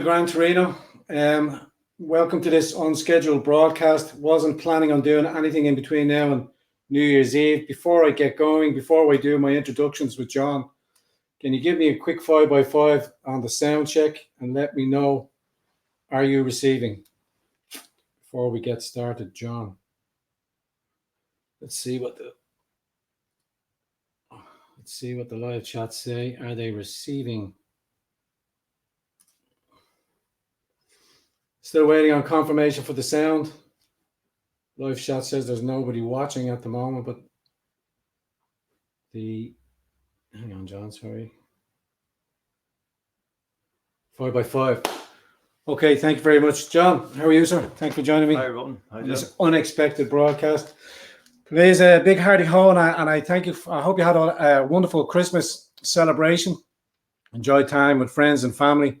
Grand Torino. Welcome to this unscheduled broadcast. Wasn't planning on doing anything in between now and New Year's Eve. Before I get going, before I do my introductions with John, can you give me a quick 5x5 on the sound check and let me know, are you receiving? Before we get started, John. Let's see what the live chats say. Are they receiving? Still waiting on confirmation for the sound. Live chat says there's nobody watching at the moment, but hang on, John, sorry. 5x5. Okay, thank you very much. John, how are you, sir? Thanks for joining me. Hi, everyone. On this unexpected broadcast. Today's a big hearty ho, and I thank you. I hope you had a wonderful Christmas celebration. Enjoy time with friends and family.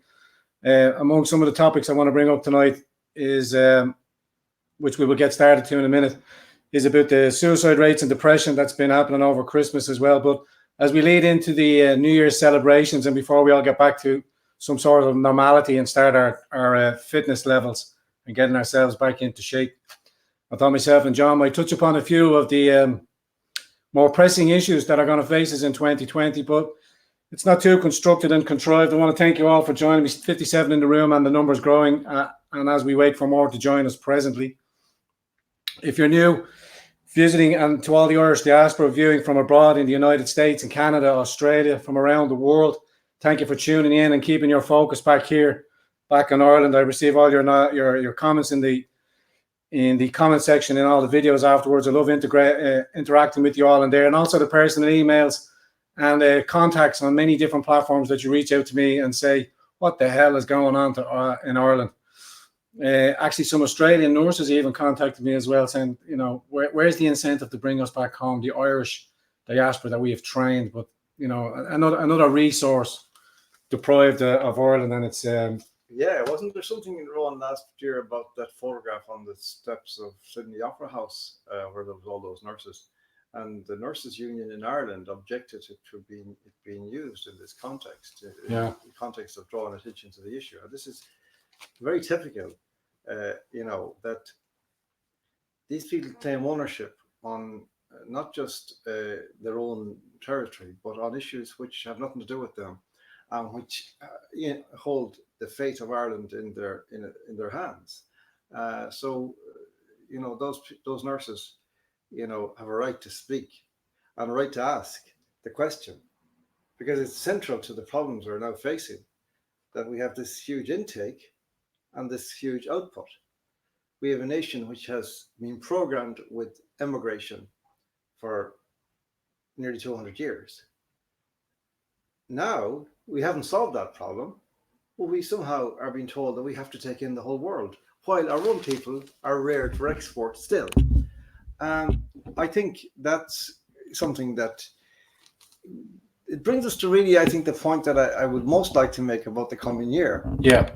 Among some of the topics I want to bring up tonight is, which we will get started to in a minute, is about the suicide rates and depression that's been happening over Christmas as well. But as we lead into the New Year's celebrations and before we all get back to some sort of normality and start our fitness levels and getting ourselves back into shape, I thought myself and John might touch upon a few of the more pressing issues that are going to face us in 2020, but it's not too constructed and contrived. I want to thank you all for joining me. 57 in the room and the numbers growing. And as we wait for more to join us presently. If you're new, visiting, and to all the Irish diaspora viewing from abroad in the United States and Canada, Australia, from around the world, thank you for tuning in and keeping your focus back here, back in Ireland. I receive all your comments in the comment section in all the videos afterwards. I love interacting with you all in there, and also the personal emails and contacts on many different platforms that you reach out to me and say, what the hell is going on in Ireland? Actually, some Australian nurses even contacted me as well, saying, you know, where's the incentive to bring us back home, the Irish diaspora that we have trained, but, you know, another resource deprived of Ireland. And it's... wasn't there something in Rowan last year about that photograph on the steps of Sydney Opera House where there was all those nurses? And the Nurses Union in Ireland objected to it being used in this context, in the context of drawing attention to the issue. And this is very typical, that these people claim ownership on not just their own territory, but on issues which have nothing to do with them, and which hold the fate of Ireland in their hands. Those nurses, have a right to speak and a right to ask the question, because it's central to the problems we're now facing, that we have this huge intake and this huge output. We have a nation which has been programmed with immigration for nearly 200 years. Now, we haven't solved that problem, but we somehow are being told that we have to take in the whole world, while our own people are reared for export still. I think that's something that it brings us to really, I think, the point that I would most like to make about the coming year. Yeah.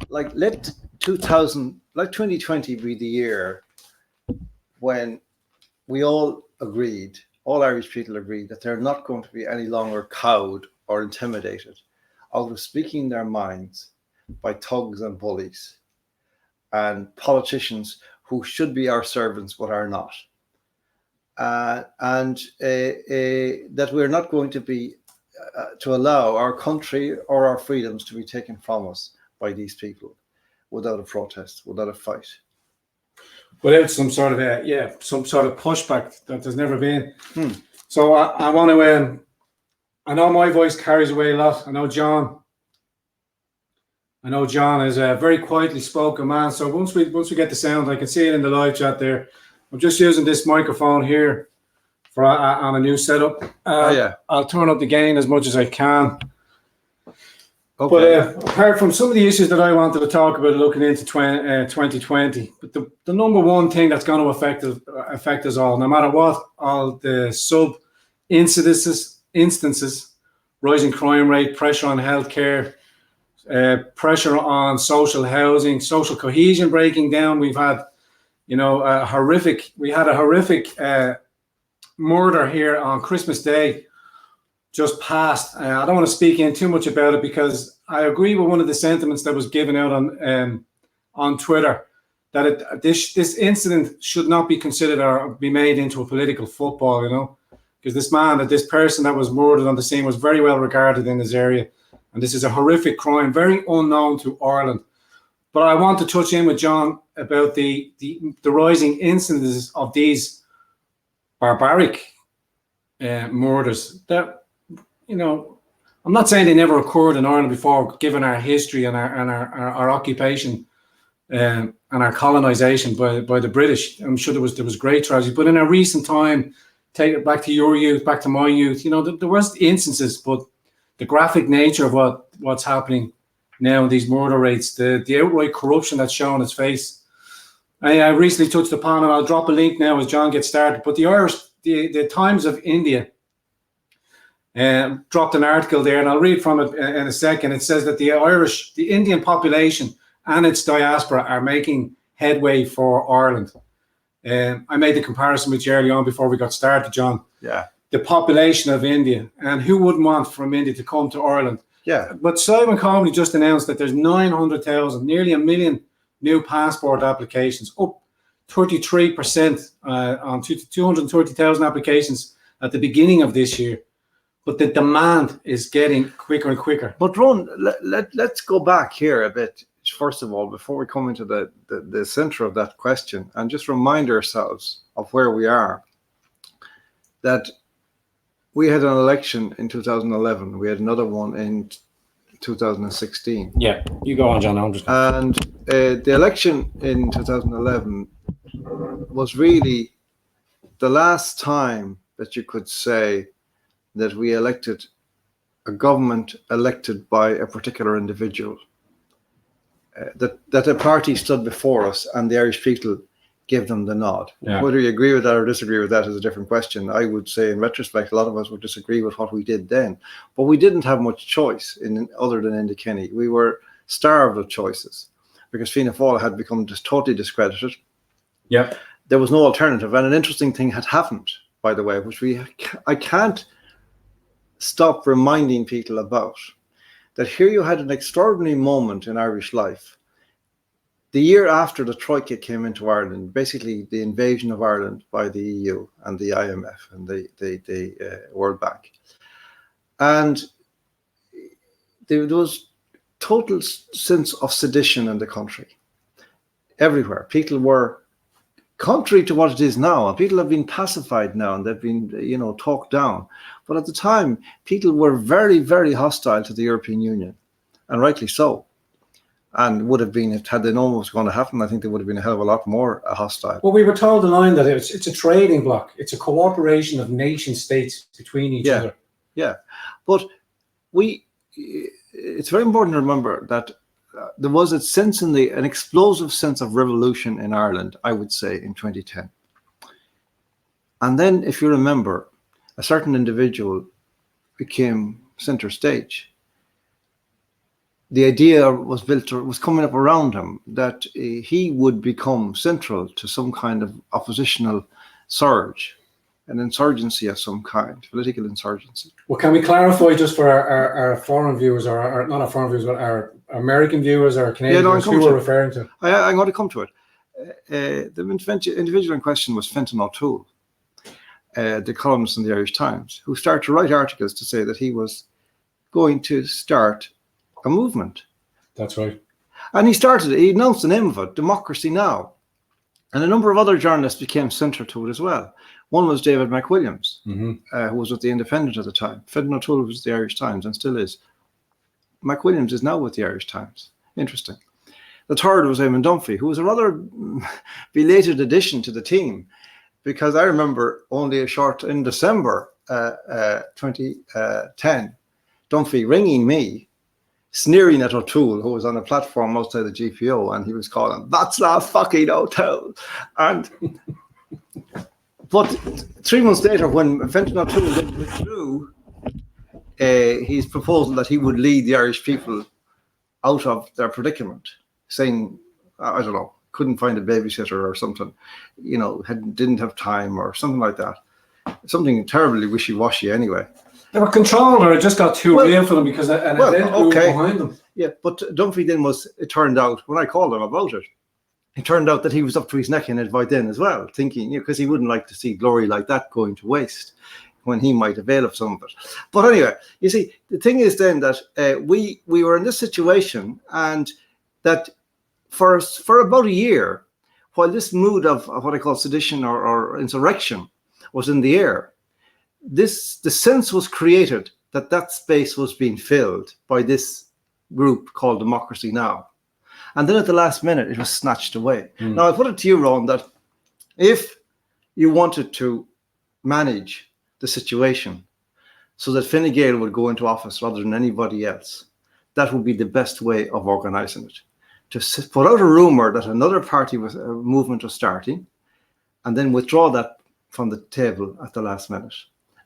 Let 2020 be the year when we all Irish people agreed that they're not going to be any longer cowed or intimidated out of speaking their minds by thugs and bullies and politicians who should be our servants but are not. And that we're not going to be to allow our country or our freedoms to be taken from us by these people without a protest, without a fight. Without some sort of pushback that there's never been. So I want to, I know my voice carries away a lot. I know John is a very quietly spoken man. So once we get the sound, I can see it in the live chat there. I'm just using this microphone here for on a new setup. I'll turn up the gain as much as I can. Okay. But apart from some of the issues that I wanted to talk about looking into 2020, but the number one thing that's going to affect us all, no matter what, all the instances, rising crime rate, pressure on healthcare, pressure on social housing, social cohesion breaking down. We've had, a horrific murder here on Christmas Day just passed. I don't want to speak in too much about it because I agree with one of the sentiments that was given out on Twitter, that this incident should not be considered or be made into a political football, you know, because this person that was murdered on the scene was very well regarded in his area, and this is a horrific crime, very unknown to Ireland. But I want to touch in with John about the rising incidents of these barbaric murders that, you know, I'm not saying they never occurred in Ireland before, given our history and our occupation and our colonisation by the British. I'm sure there was great tragedy, but in a recent time, take it back to your youth, back to my youth, you know, there was instances, but the graphic nature of what's happening now in these murder rates, the outright corruption that's shown its face. I recently touched upon, and I'll drop a link now as John gets started, but the Times of India dropped an article there, and I'll read from it in a second. It says that the Indian population and its diaspora are making headway for Ireland. I made the comparison with you early on before we got started, John. Yeah. The population of India, and who wouldn't want from India to come to Ireland? Yeah. But Simon Comey just announced that there's 900,000, nearly a million new passport applications, up 33% on 230,000 applications at the beginning of this year. But the demand is getting quicker and quicker. But Ron, let's go back here a bit, first of all, before we come into the center of that question, and just remind ourselves of where we are. That we had an election in 2011. We had another one in 2016. Yeah, you go on, John. And the election in 2011 was really the last time that you could say that we elected a government elected by a particular individual. That a party stood before us and the Irish people gave them the nod. Yeah. Whether you agree with that or disagree with that is a different question. I would say in retrospect, a lot of us would disagree with what we did then. But we didn't have much choice other than Enda Kenny. We were starved of choices because Fianna Fáil had become just totally discredited. Yeah. There was no alternative. And an interesting thing had happened, by the way, which I can't stop reminding people about. That here you had an extraordinary moment in Irish life. The year after the Troika came into Ireland, basically the invasion of Ireland by the EU and the IMF and the World Bank. And there was total sense of sedition in the country. Everywhere. People were contrary to what it is now. And people have been pacified now and they've been, talked down. But at the time, people were very, very hostile to the European Union, and rightly so. And would have been, had they known what was going to happen, I think they would have been a hell of a lot more hostile. Well, we were told the line that it's a trading bloc. It's a cooperation of nation states between each other. Yeah, but it's very important to remember that there was an explosive sense of revolution in Ireland, I would say, in 2010. And then, if you remember, a certain individual became center stage. The idea was coming up around him that he would become central to some kind of oppositional surge, an insurgency of some kind, political insurgency. Well, can we clarify just for our foreign viewers, or not our foreign viewers, but our American viewers or Canadian viewers, who we're referring to? I'm going to come to it. The individual in question was Fenton O'Toole, the columnist in the Irish Times, who started to write articles to say that he was going to start a movement. That's right. And he announced the name of it, Democracy Now! And a number of other journalists became central to it as well. One was David McWilliams, who was with the Independent at the time. Fenton O'Toole was the Irish Times and still is. McWilliams is now with the Irish Times. Interesting. The third was Eamon Dunphy, who was a rather belated addition to the team, because I remember only in December 2010, Dunphy ringing me, sneering at O'Toole, who was on a platform outside the GPO, and he was calling, "That's not fucking O'Toole." But 3 months later, when Fenton O'Toole withdrew his proposal that he would lead the Irish people out of their predicament, saying, I don't know, couldn't find a babysitter or something, didn't have time or something like that. Something terribly wishy-washy anyway. They were controlled, or it just got too real for them because an event grew behind them. Yeah, but Dunphy then it turned out, when I called him about it turned out that he was up to his neck in it by then as well, thinking, because he wouldn't like to see glory like that going to waste when he might avail of some of it. But anyway, you see, the thing is then that we were in this situation, and that for about a year, while this mood of what I call sedition or insurrection was in the air, the sense was created that space was being filled by this group called Democracy Now! And then at the last minute, it was snatched away. Now, I put it to you, Ron, that if you wanted to manage the situation so that Fine Gael would go into office rather than anybody else, that would be the best way of organising it. To put out a rumour that another party movement was starting, and then withdraw that from the table at the last minute,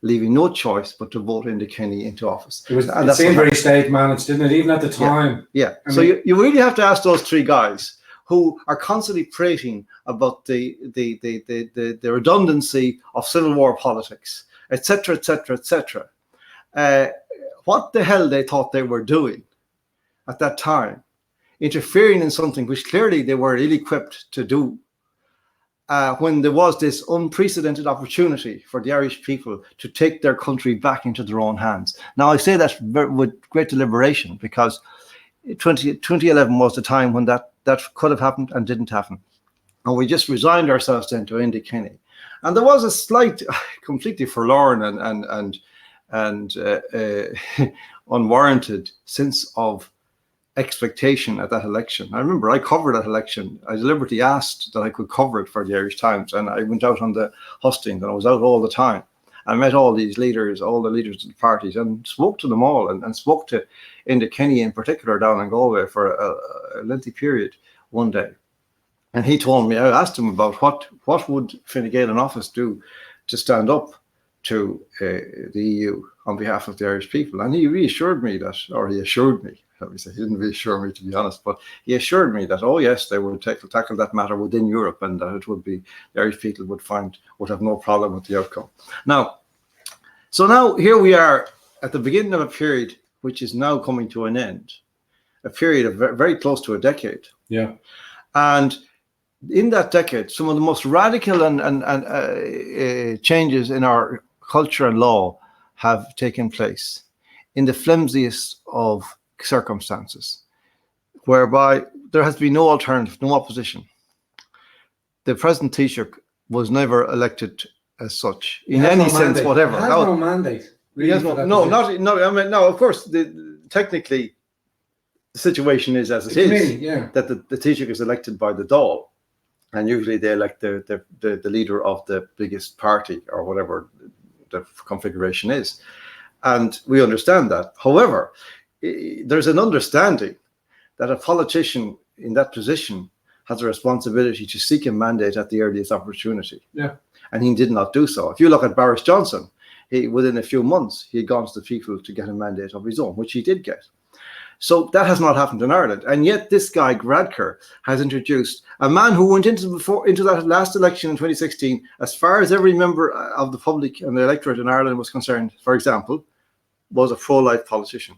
leaving no choice but to vote Enda Kenny into office. It seemed very state managed, didn't it? Even at the time. Yeah. So you really have to ask those three guys who are constantly prating about the redundancy of civil war politics, etc., etc., etc. What the hell they thought they were doing at that time, interfering in something which clearly they were ill-equipped to do, when there was this unprecedented opportunity for the Irish people to take their country back into their own hands. Now, I say that with great deliberation, because 2011 was the time when that could have happened and didn't happen. And we just resigned ourselves then to Enda Kenny. And there was a slight, completely forlorn and unwarranted sense of expectation at that election. I remember I covered that election. I deliberately asked that I could cover it for the Irish Times, and I went out on the hustings, and I was out all the time. I met all these leaders, all the leaders of the parties, and spoke to them all, and spoke to Enda Kenny in particular down in Galway for a lengthy period one day. And he told me, I asked him about what would Fine Gael in office do to stand up to the EU on behalf of the Irish people. And he reassured me that, or he assured me, let me say, he didn't reassure me to be honest, but he assured me that, oh yes, they would tackle that matter within Europe, and that it would be, the Irish people would have no problem with the outcome. Now, here we are at the beginning of a period which is now coming to an end, a period of very close to a decade. Yeah. And in that decade, some of the most radical and changes in our culture and law have taken place in the flimsiest of circumstances, whereby there has been no alternative, no opposition. The present Taoiseach was never elected as such in any sense, whatever. He has no mandate. Really, no. Of course, technically, the situation is as it is. That the Taoiseach is elected by the Dáil, and usually they elect the leader of the biggest party or whatever the configuration is, and we understand that. However, there's an understanding that a politician in that position has a responsibility to seek a mandate at the earliest opportunity. Yeah. And he did not do so. If you look at Boris Johnson, within a few months, he had gone to the people to get a mandate of his own, which he did get. So that has not happened in Ireland. And yet this guy, Gradker, has introduced a man who went into that last election in 2016, as far as every member of the public and the electorate in Ireland was concerned, for example, was a pro-life politician.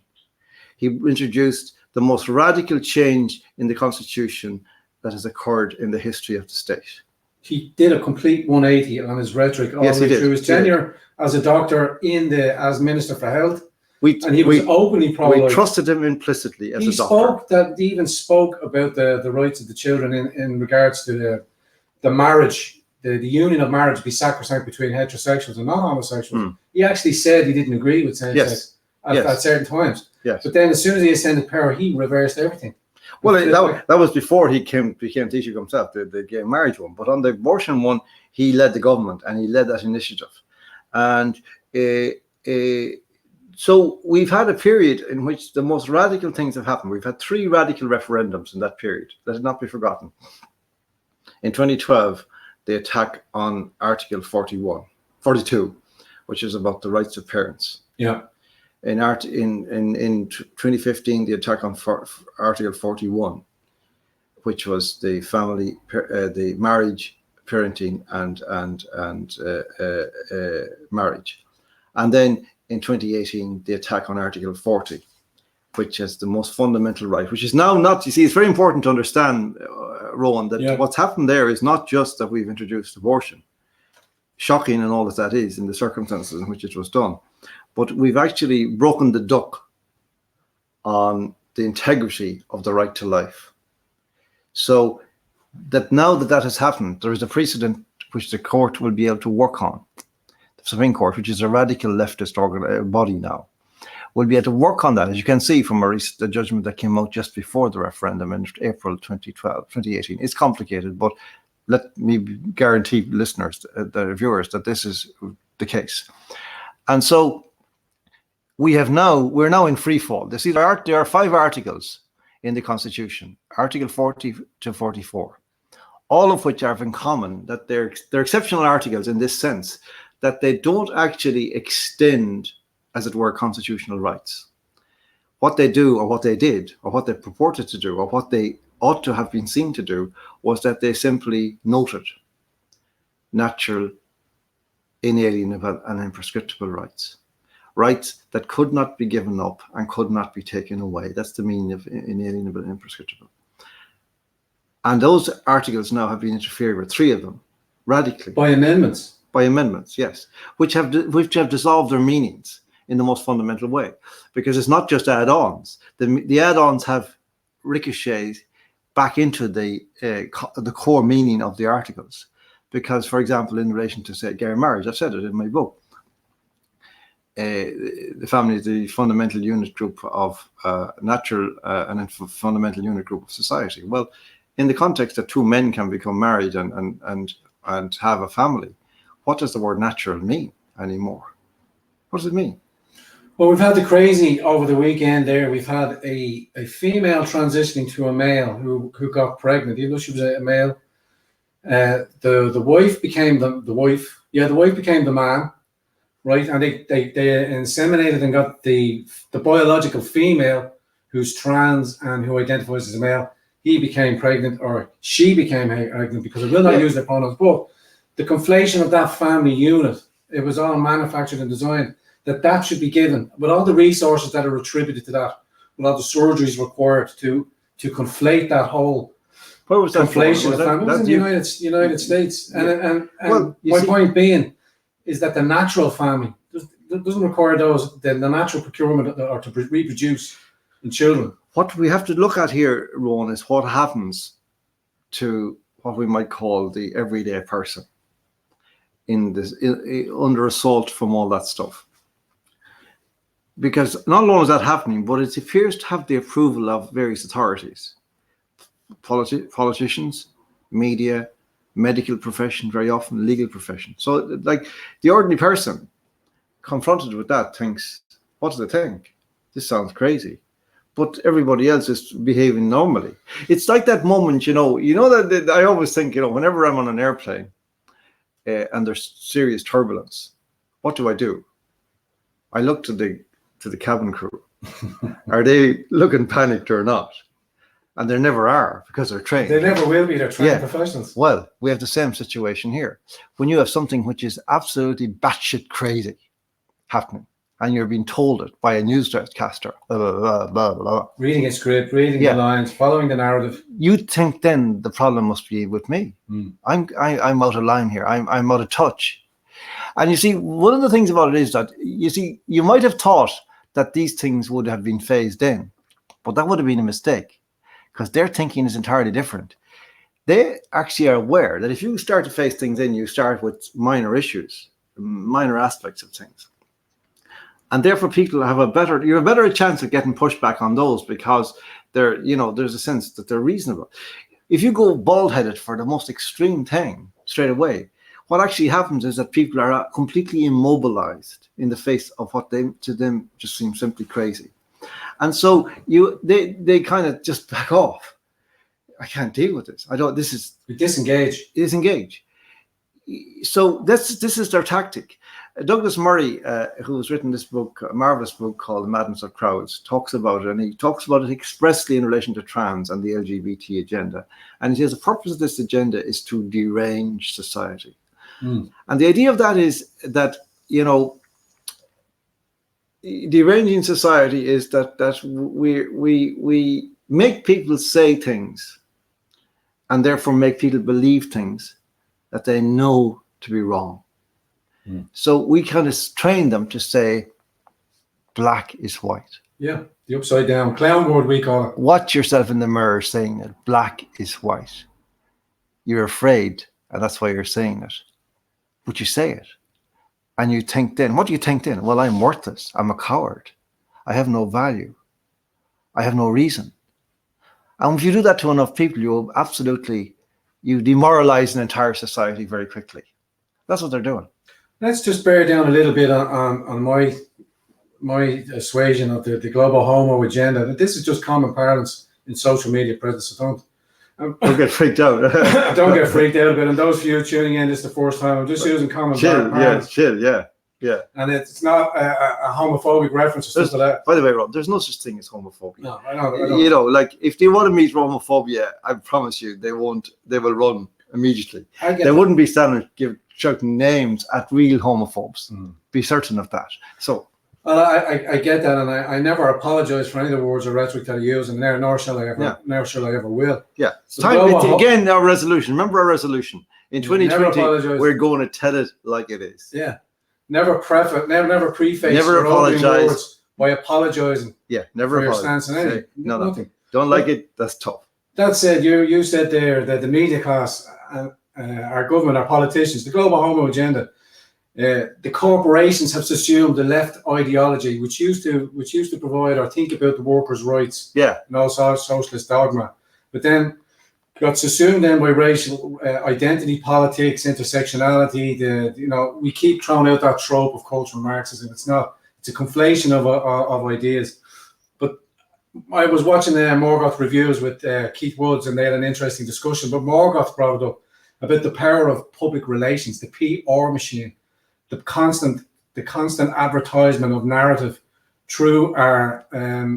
He introduced the most radical change in the constitution that has occurred in the history of the state. He did a complete 180 on his rhetoric all the way through his tenure as a doctor as Minister for Health. And he was openly pro-life. We trusted him implicitly as a doctor. He even spoke about the rights of the children in regards to the marriage, the union of marriage be sacrosanct between heterosexuals and non-homosexuals. He actually said he didn't agree with same-sex at certain times. Yes. But then as soon as he ascended power, he reversed everything. Well, that was before he became Taoiseach himself, the gay marriage one. But on the abortion one, he led the government and he led that initiative. And so we've had a period in which the most radical things have happened. We've had 3 radical referendums in that period. Let it not be forgotten. In 2012, the attack on Article 42, which is about the rights of parents. Yeah. In 2015, the attack on Article 41, which was the family, the marriage, parenting, and marriage. And then in 2018 the attack on Article 40, which is the most fundamental right, which is now not, you see, it's very important to understand, Rowan, that what's happened there is not just that we've introduced abortion, shocking and all that is in the circumstances in which it was done, but we've actually broken the duck on the integrity of the right to life. So that now that has happened, there is a precedent which the court will be able to work on. The Supreme Court, which is a radical leftist body now, will be able to work on that. As you can see from the judgment that came out just before the referendum in April 2018. It's complicated, but let me guarantee listeners, the viewers, that this is the case. And so we're now in free fall. There are 5 articles in the Constitution, Article 40 to 44, all of which have in common that they're exceptional articles in this sense, that they don't actually extend, as it were, constitutional rights. What they do, or what they did, or what they purported to do, or what they ought to have been seen to do, was that they simply noted natural, inalienable, and imprescriptible rights. Rights that could not be given up and could not be taken away. That's the meaning of inalienable and imprescriptible. And those articles now have been interfered with, 3 of them, radically. By amendments? By amendments, yes, which have dissolved their meanings in the most fundamental way. Because it's not just add-ons. The add-ons have ricocheted back into the core meaning of the articles. Because, for example, in relation to, say, gay marriage, I've said it in my book, the family is the fundamental unit group of natural and a fundamental unit group of society. Well, in the context that 2 men can become married and have a family, what does the word natural mean anymore? What does it mean? Well, we've had the crazy over the weekend there. We've had a female transitioning to a male who got pregnant, even though she was a male. The wife became the wife. Yeah, the wife became the man, right? And they inseminated and got the biological female who's trans and who identifies as a male. He became pregnant, or she became pregnant, because I will not use their pronouns. But the conflation of that family unit, it was all manufactured and designed, that should be given with all the resources that are attributed to that, with all the surgeries required to conflate that whole conflation of family. It was in the United States. And my point being is that the natural family doesn't require the natural procurement or to reproduce in children. What we have to look at here, Rowan, is what happens to what we might call the everyday person under assault from all that stuff. Because not only is that happening, but it appears to have the approval of various authorities, politicians, media, medical profession, very often legal profession. So, like, the ordinary person confronted with that thinks, what do they think? This sounds crazy. But everybody else is behaving normally. It's like that moment, that I always think, whenever I'm on an airplane and there's serious turbulence, what do? I look to the cabin crew. Are they looking panicked or not? And they never are, because they're trained. They never will be. They're trained professionals. Well, we have the same situation here. When you have something which is absolutely batshit crazy happening, and you're being told it by a newscaster, blah, blah, blah. Reading a script, reading the lines, following the narrative. You'd think then the problem must be with me. I'm out of line here. I'm out of touch. And you see, one of the things about it is that, you might have thought that these things would have been phased in, but that would have been a mistake, because their thinking is entirely different. They actually are aware that if you start to phase things in, you start with minor issues, minor aspects of things. And therefore, people have a better chance of getting pushback on those, because there's a sense that they're reasonable. If you go bald-headed for the most extreme thing straight away, what actually happens is that people are completely immobilized in the face of what to them just seems simply crazy. And so they kind of just back off. I can't deal with this. Disengage. So this is their tactic. Douglas Murray, who has written this book, a marvelous book called The Madness of Crowds, talks about it, and he talks about it expressly in relation to trans and the LGBT agenda. And he says the purpose of this agenda is to derange society. And the idea of that is that, deranging society is that we make people say things, and therefore make people believe things that they know to be wrong. So we kind of train them to say black is white. Yeah, the upside down clown word we call it. Watch yourself in the mirror saying that black is white. You're afraid, and that's why you're saying it. But you say it. And you think then, what do you think then? Well, I'm worthless. I'm a coward. I have no value. I have no reason. And if you do that to enough people, you demoralize an entire society very quickly. That's what they're doing. Let's just bear down a little bit on my persuasion of the global homo agenda. That this is just common parlance in social media presence. So don't get freaked out. Don't get freaked out a bit. And those of you tuning in, this is the first time. I'm just using common parlance. Chill, yeah. And it's not a homophobic reference or stuff like that. By the way, Rob, there's no such thing as homophobia. No, I know. You know, like if they want to meet homophobia, I promise you, they won't. They will run immediately. They wouldn't be standing shouting names at real homophobes. Be certain of that. So. Well, I get that, and I never apologize for any of the words or rhetoric that I use, and nor shall I ever will. Yeah. So again, our resolution. Remember our resolution in 2020. We're going to tell it like it is. Yeah. Never preface never apologize words by apologizing. Yeah. Never for your apologize. stance on anything. Nothing. Don't like it. That's tough. That said, you said there that the media class, our government, our politicians, the global homo agenda. The corporations have subsumed the left ideology, which used to provide or think about the workers' rights, and also socialist dogma, but then got subsumed then by racial identity politics, intersectionality. We keep throwing out that trope of cultural Marxism. It's a conflation of ideas. But I was watching Morgoth reviews with Keith Woods, and they had an interesting discussion. But Morgoth brought it up about the power of public relations, the PR machine. The constant advertisement of narrative through our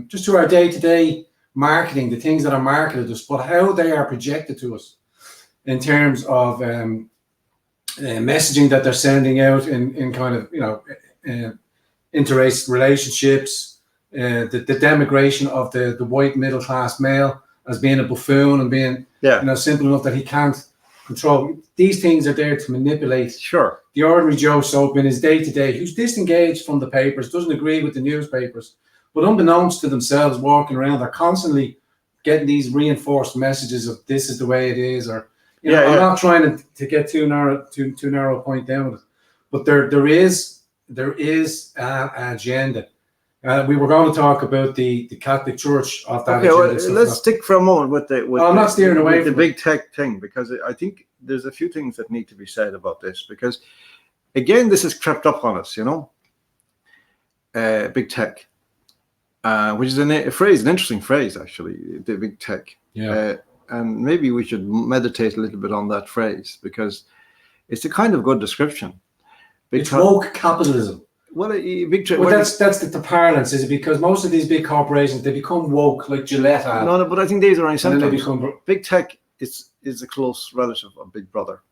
just through our day-to-day marketing, the things that are marketed to us, but how they are projected to us in terms of messaging that they're sending out in kind of interrace relationships, the demigration of the white middle class male as being a buffoon and being simple enough that he can't control. These things are there to manipulate the ordinary Joe Soap in his day-to-day, who's disengaged from the papers, doesn't agree with the newspapers, but unbeknownst to themselves, walking around, they're constantly getting these reinforced messages of this is the way it is, or I'm not trying to get too narrow a point down with it, but there is an agenda. We were going to talk about the Catholic Church of that. Okay, well, let's stick for a moment with I'm not steering away from the big tech thing, because I think there's a few things that need to be said about this, because again, this has crept up on us, big tech, which is an interesting phrase, actually, the big tech. And maybe we should meditate a little bit on that phrase, because it's a kind of good description. It's woke capitalism. Well, that's the parlance, is it? Because most of these big corporations, they become woke, like Gillette. No, but I think these are only symptoms. Big tech is a close relative of Big Brother.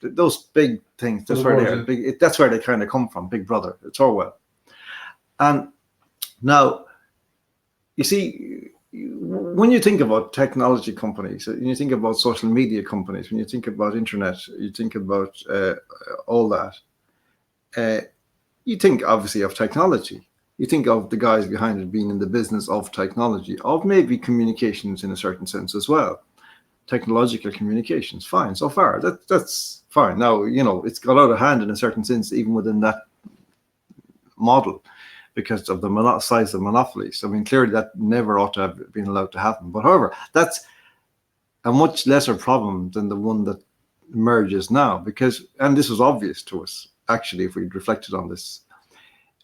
Those big things, that's where that's where they kind of come from. Big Brother, it's Orwell. And now, you see, when you think about technology companies, when you think about social media companies, when you think about internet, you think about all that. You think obviously of technology. You think of the guys behind it being in the business of technology, of maybe communications in a certain sense as well. Technological communications, fine so far. That's fine. Now, it's got out of hand in a certain sense, even within that model, because of the size of monopolies. I mean, clearly that never ought to have been allowed to happen. But however, that's a much lesser problem than the one that emerges now, and this was obvious to us, actually, if we reflected on this,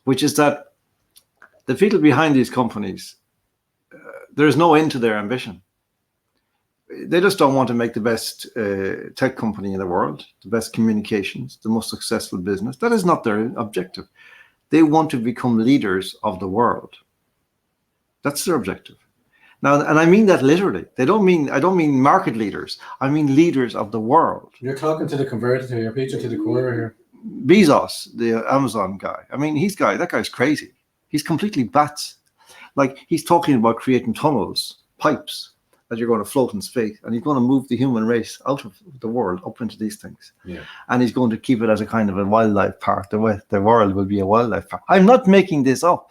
which is that the people behind these companies, there is no end to their ambition. They just don't want to make the best tech company in the world, the best communications, the most successful business. That is not their objective. They want to become leaders of the world. That's their objective. Now, and I mean that literally. I don't mean market leaders. I mean leaders of the world. You're talking to the converted here. You're preaching to the choir here. Bezos, the Amazon guy. I mean, that guy's crazy. He's completely bats. Like, he's talking about creating tunnels, pipes, that you're going to float in space, and he's going to move the human race out of the world up into these things. Yeah. And he's going to keep it as a kind of a wildlife park. The world will be a wildlife park. I'm not making this up.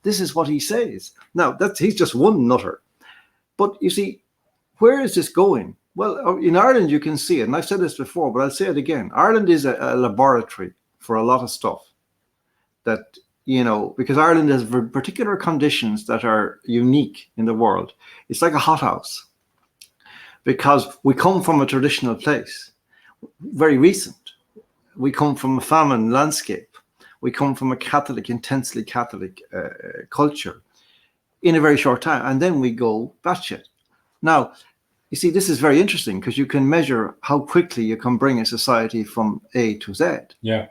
This is what he says. Now, he's just one nutter. But you see, where is this going? Well, in Ireland, you can see it. And I've said this before, but I'll say it again. Ireland is a laboratory for a lot of stuff that, because Ireland has particular conditions that are unique in the world. It's like a hothouse because we come from a traditional place, very recent. We come from a famine landscape. We come from a Catholic, intensely Catholic culture in a very short time. And then we go batshit. Now, you see, this is very interesting because you can measure how quickly you can bring a society from A to Z. Yeah.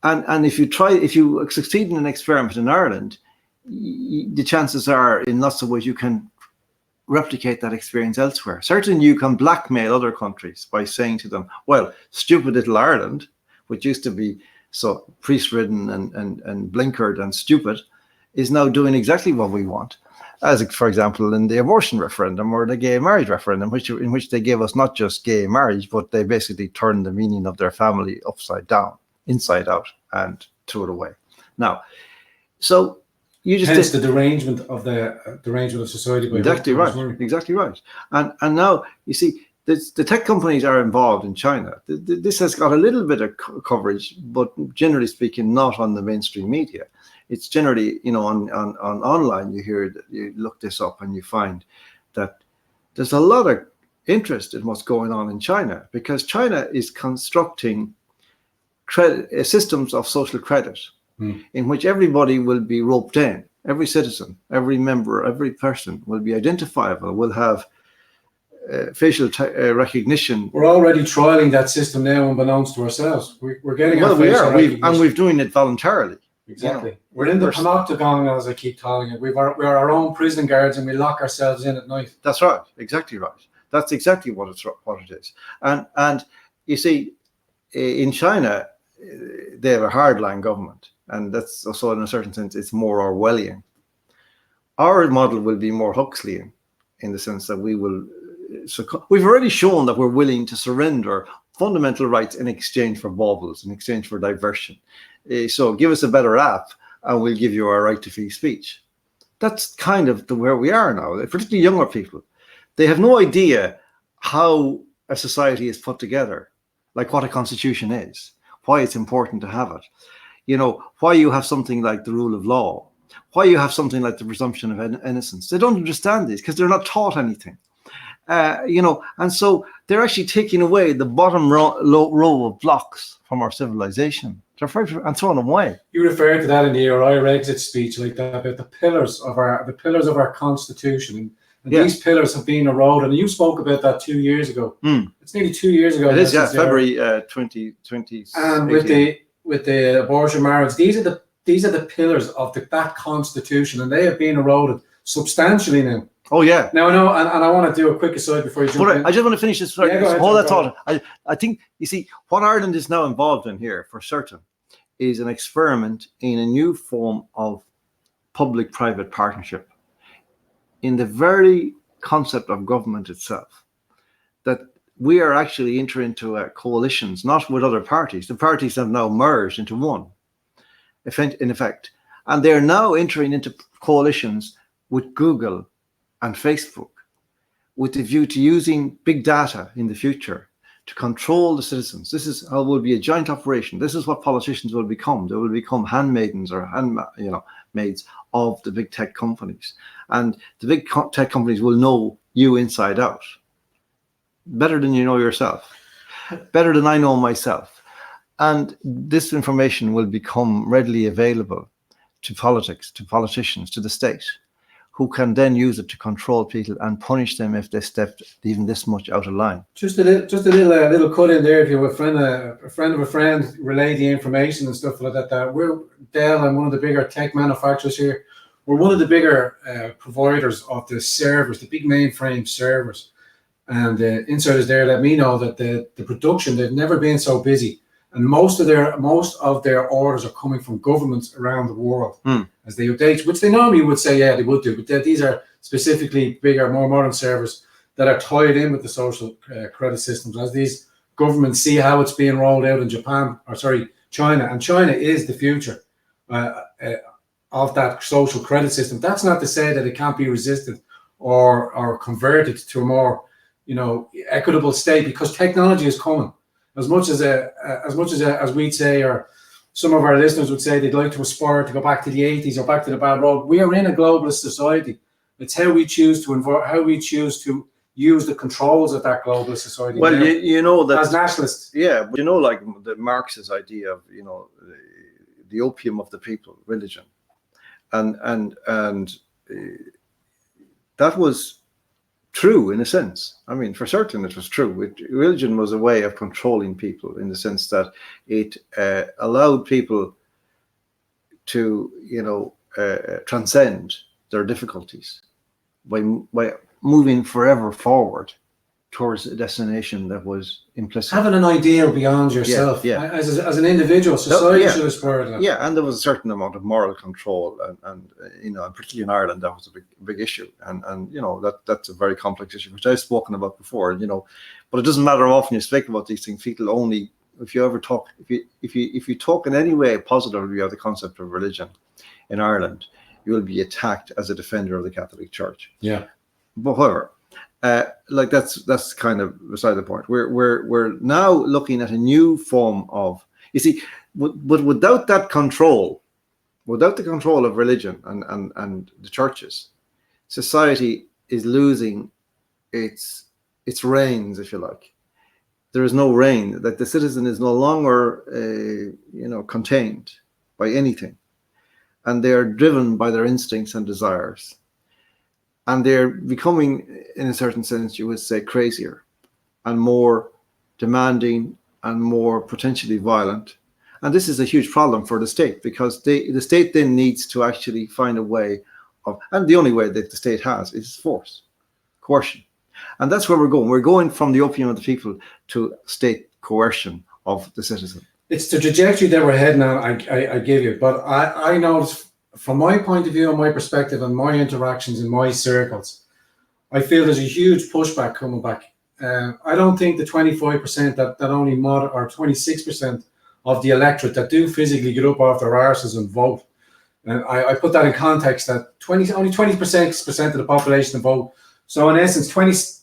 And if you succeed in an experiment in Ireland, the chances are in lots of ways you can replicate that experience elsewhere. Certainly you can blackmail other countries by saying to them, well, stupid little Ireland, which used to be so priest-ridden and blinkered and stupid, is now doing exactly what we want. As, for example, in the abortion referendum or the gay marriage referendum, in which they gave us not just gay marriage, but they basically turned the meaning of their family upside down, inside out, and threw it away. Now, so you just hence the derangement of society. By exactly right. And now you see the tech companies are involved in China. This has got a little bit of coverage, but generally speaking, not on the mainstream media. It's generally, on online, you look this up and you find that there's a lot of interest in what's going on in China because China is constructing systems of social credit in which everybody will be roped in. Every citizen, every member, every person will be identifiable, will have facial recognition. We're already trialing that system now, unbeknownst to ourselves. We're getting well, we are, we're doing it voluntarily. Exactly. We're in the panopticon, as I keep telling it. We're our own prison guards, and we lock ourselves in at night. That's right. Exactly right. That's exactly what it is. And you see, in China, they have a hardline government, and that's also, in a certain sense, it's more Orwellian. Our model will be more Huxleyan, in the sense that we've already shown that we're willing to surrender fundamental rights in exchange for baubles, in exchange for diversion. So give us a better app and we'll give you our right to free speech. That's kind of where we are now, particularly younger people. They have no idea how a society is put together, like what a constitution is, why it's important to have it, why you have something like the rule of law, why you have something like the presumption of innocence. They don't understand this because they're not taught anything. And so they're actually taking away the bottom row of blocks from our civilization. They're and throwing them away. You referred to that in your exit speech, like that, about the pillars of our constitution, and these pillars have been eroded. And you spoke about that 2 years ago. It's nearly 2 years ago. It is, yeah, February 2020. And with the abortion marriage, these are the pillars of that constitution, and they have been eroded substantially now. Oh yeah. Now I know, and I want to do a quick aside before you jump in. I just want to finish this. Sorry, ahead, hold that thought. I think you see what Ireland is now involved in here, for certain, is an experiment in a new form of public-private partnership. In the very concept of government itself, that we are actually entering into coalitions, not with other parties. The parties have now merged into one, in effect, and they are now entering into coalitions with Google and Facebook, with the view to using big data in the future to control the citizens. This is how it will be a joint operation. This is what politicians will become. They will become handmaidens or maids of the big tech companies, and the big tech companies will know you inside out, better than you know yourself, better than I know myself, and this information will become readily available to politics, to politicians, to the state, who can then use it to control people and punish them if they stepped even this much out of line. Just a little cut in there. If you're a friend of a friend, relay the information and stuff like that. We're Dell and one of the bigger tech manufacturers here. We're one of the bigger providers of the servers, the big mainframe servers. And the insiders there let me know that the production, they've never been so busy. And most of their orders are coming from governments around the world. as they update, which they normally would say, yeah, they would do. But these are specifically bigger, more modern servers that are tied in with the social credit systems. As these governments see how it's being rolled out in China, and China is the future of that social credit system. That's not to say that it can't be resisted or converted to a more, equitable state, because technology is coming. As much as we'd say, or some of our listeners would say they'd like to aspire to go back to the 80s or back to the bad road, we are in a globalist society. It's how we choose to use the controls of that globalist society. Well, now, you know that as nationalists. Yeah, but like the Marxist idea of the opium of the people, religion, and that was true in a sense. I mean, for certain it was true. Religion was a way of controlling people in the sense that it allowed people to transcend their difficulties by moving forever forward towards a destination that was implicit. Having an ideal beyond yourself. Yeah. As an individual, society should aspire to that. Yeah, and there was a certain amount of moral control, and particularly in Ireland, that was a big issue, and that's a very complex issue, which I've spoken about before. But it doesn't matter how often you speak about these things. People only, if you talk in any way positively of the concept of religion in Ireland, you will be attacked as a defender of the Catholic Church. Yeah. But however, that's kind of beside the point. We're now looking at a new form of, but without that control, without the control of religion and the churches, society is losing its reins, if you like. There is no reign. That the citizen is no longer contained by anything, and they are driven by their instincts and desires. And they're becoming, in a certain sense, you would say, crazier and more demanding and more potentially violent. And this is a huge problem for the state, because the state then needs to actually find a way of, and the only way that the state has is force, coercion. And that's where we're going. We're going from the opium of the people to state coercion of the citizen. It's the trajectory that we're heading on, I give you. But I notice, from my point of view and my perspective and my interactions in my circles, I feel there's a huge pushback coming back. I don't think the 25% that only or 26% of the electorate that do physically get up off their arses and vote. And I put that in context that only 20% of the population vote. So in essence,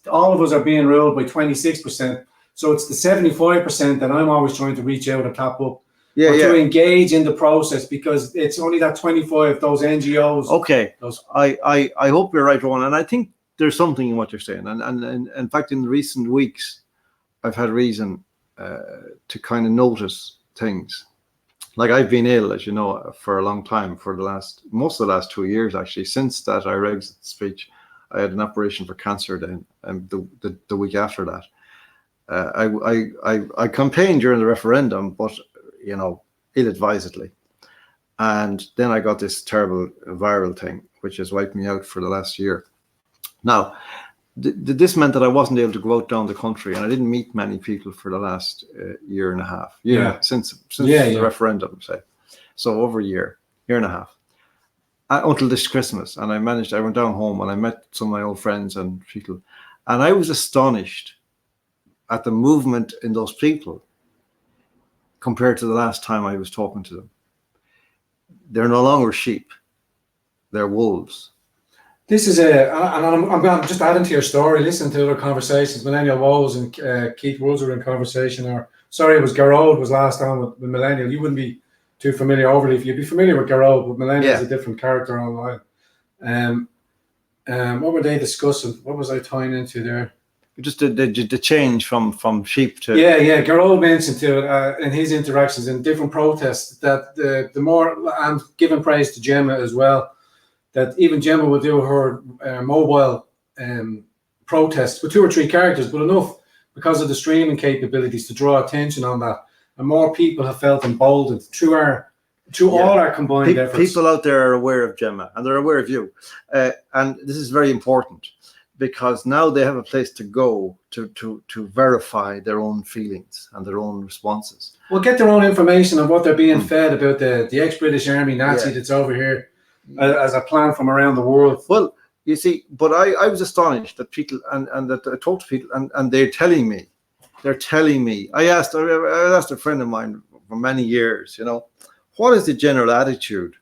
all of us are being ruled by 26%. So it's the 75% that I'm always trying to reach out and tap up. To engage in the process, because it's only that 25, those NGOs. Okay, I hope you're right, Rowan, and I think there's something in what you're saying. And in fact, in recent weeks, I've had reason to kind of notice things. Like, I've been ill, as you know, for a long time, for most of the last 2 years, actually. Since that Irish exit speech, I had an operation for cancer then, and the week after that. I campaigned during the referendum, but ill-advisedly. And then I got this terrible viral thing, which has wiped me out for the last year. Now, this meant that I wasn't able to go out down the country, and I didn't meet many people for the last year and a half. Since the referendum, say. So over a year and a half. Until this Christmas. And I went down home and I met some of my old friends and people. And I was astonished at the movement in those people compared to the last time I was talking to them. They're no longer sheep. They're wolves. This is and I'm just adding to your story, listening to other conversations. Millennial Woes and Keith Woods were in conversation, it was Garrod was last on with Millennial. You wouldn't be too familiar overly. If you'd be familiar with Garrod, but Millennial is a different character online. What were they discussing? What was I tying into there? Just the change from sheep to... Yeah. Garrod mentioned to it in his interactions in different protests that the more, and giving praise to Gemma as well, that even Gemma would do her mobile protests with 2 or 3 characters, but enough because of the streaming capabilities to draw attention on that. And more people have felt emboldened through all our combined efforts. People out there are aware of Gemma, and they're aware of you. And this is very important, because now they have a place to go to verify their own feelings and their own responses. Well, get their own information on what they're being fed about the ex-British Army Nazi that's over here. as a plan from around the world. Well, you see, but I was astonished that people and that I talked to people and they're telling me. I asked a friend of mine for many years, what is the general attitude?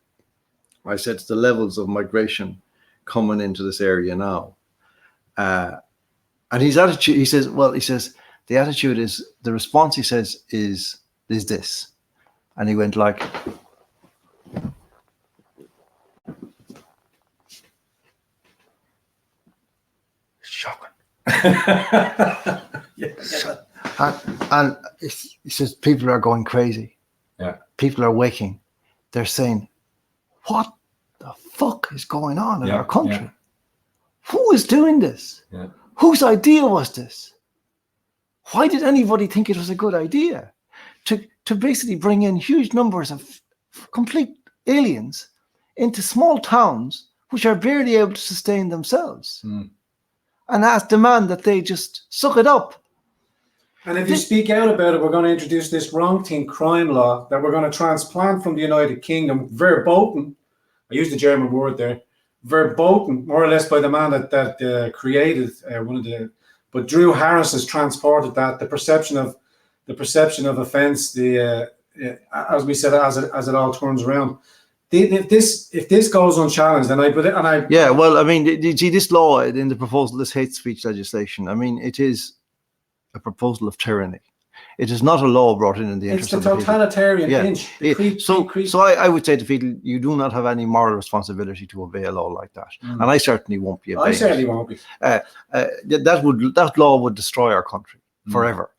I said it's the levels of migration coming into this area now. And his attitude, he says, the attitude is, the response, he says, is this. And he went like, shocking. And he says, people are going crazy. Yeah. People are waking. They're saying, what the fuck is going on in our country? Yeah. Who is doing this? Yeah. Whose idea was this? Why did anybody think it was a good idea to basically bring in huge numbers of complete aliens into small towns which are barely able to sustain themselves and demand that they just suck it up? And if you speak out about it, we're going to introduce this wrong thing crime law that we're going to transplant from the United Kingdom, verboten. I used the German word there, verboten, more or less by the man that created one of the. But Drew Harris has transported that, the perception of offence, as we said, as it all turns around. If this goes unchallenged, yeah, well, I mean, you see this law in the proposal, this hate speech legislation. I mean, it is a proposal of tyranny. It is not a law brought in the interest of the people. It's the totalitarian inch. So I would say to people, you do not have any moral responsibility to obey a law like that, and I certainly won't be obeying. I certainly won't be. That law would destroy our country forever,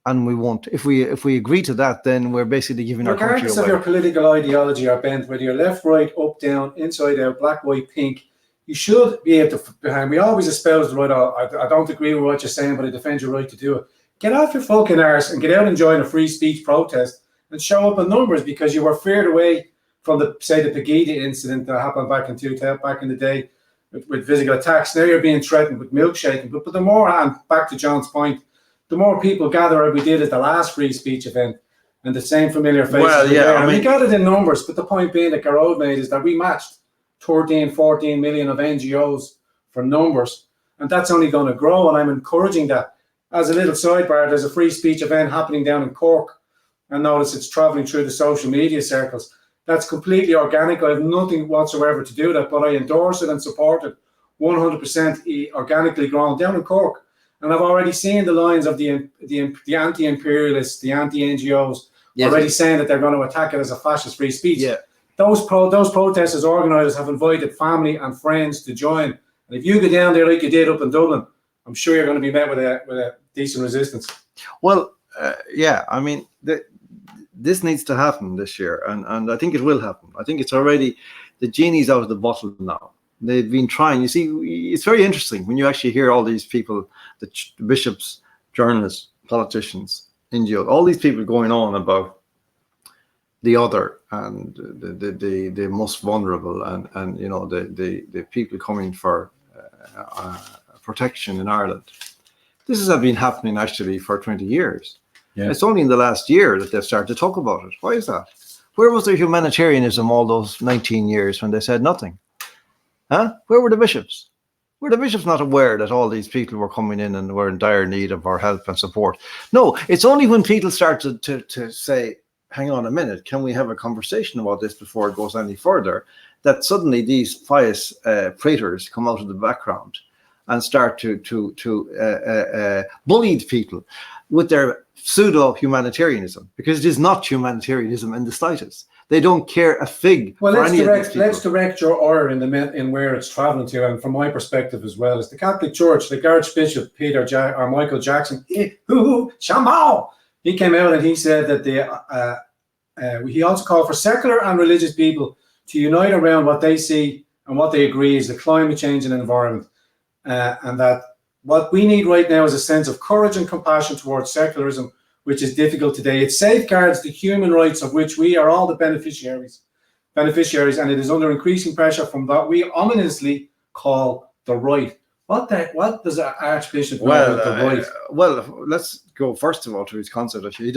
and we won't. If we agree to that, then we're basically giving our country away. Regardless of your political ideology or bent, whether you're left, right, up, down, inside out, black, white, pink, you should be able to. We always espouse the right. I don't agree with what you're saying, but I defend your right to do it. Get off your fucking arse and get out and join a free speech protest and show up in numbers, because you were feared away from the Pegida incident that happened back in the day with physical attacks. Now you're being threatened with milkshaking. But the more, and back to John's point, the more people gather, as we did at the last free speech event, and the same familiar faces. Well, yeah, we got it in numbers, but the point being that Garrod made is that we matched 13, 14 million of NGOs for numbers, and that's only going to grow, and I'm encouraging that. As a little sidebar, there's a free speech event happening down in Cork. I notice it's travelling through the social media circles. That's completely organic. I have nothing whatsoever to do with that, but I endorse it and support it 100% organically grown down in Cork. And I've already seen the lines of the anti-imperialists, the anti-NGOs, already saying that they're going to attack it as a fascist free speech. Yeah. Those protesters, organisers, have invited family and friends to join. And if you go down there like you did up in Dublin, I'm sure you're going to be met with a decent resistance. Well, yeah, I mean, this needs to happen this year, and I think it will happen. I think it's already, the genie's out of the bottle now. They've been trying. You see, it's very interesting when you actually hear all these people, the bishops, journalists, politicians, NGOs, all these people going on about the other and the most vulnerable, and the people coming for protection in Ireland. This has been happening actually for 20 years. Yeah. It's only in the last year that they've started to talk about it. Why is that? Where was their humanitarianism all those 19 years when they said nothing? Huh? Where were the bishops? Were the bishops not aware that all these people were coming in and were in dire need of our help and support? No, it's only when people start to say, hang on a minute, can we have a conversation about this before it goes any further, that suddenly these pious praetors come out of the background and start to bully people with their pseudo-humanitarianism, because it is not humanitarianism in the slightest. They don't care a fig for any of these people. Let's direct your ire in where it's travelling to, and from my perspective as well, is the Catholic Church, the Archbishop Michael Jackson, he came out and he said that he also called for secular and religious people to unite around what they see and what they agree is the climate change and environment. And that what we need right now is a sense of courage and compassion towards secularism, which is difficult today. It safeguards the human rights of which we are all the beneficiaries, and it is under increasing pressure from what we ominously call the right. What does Archbishop know about the right? Well, let's go first of all to his concept. He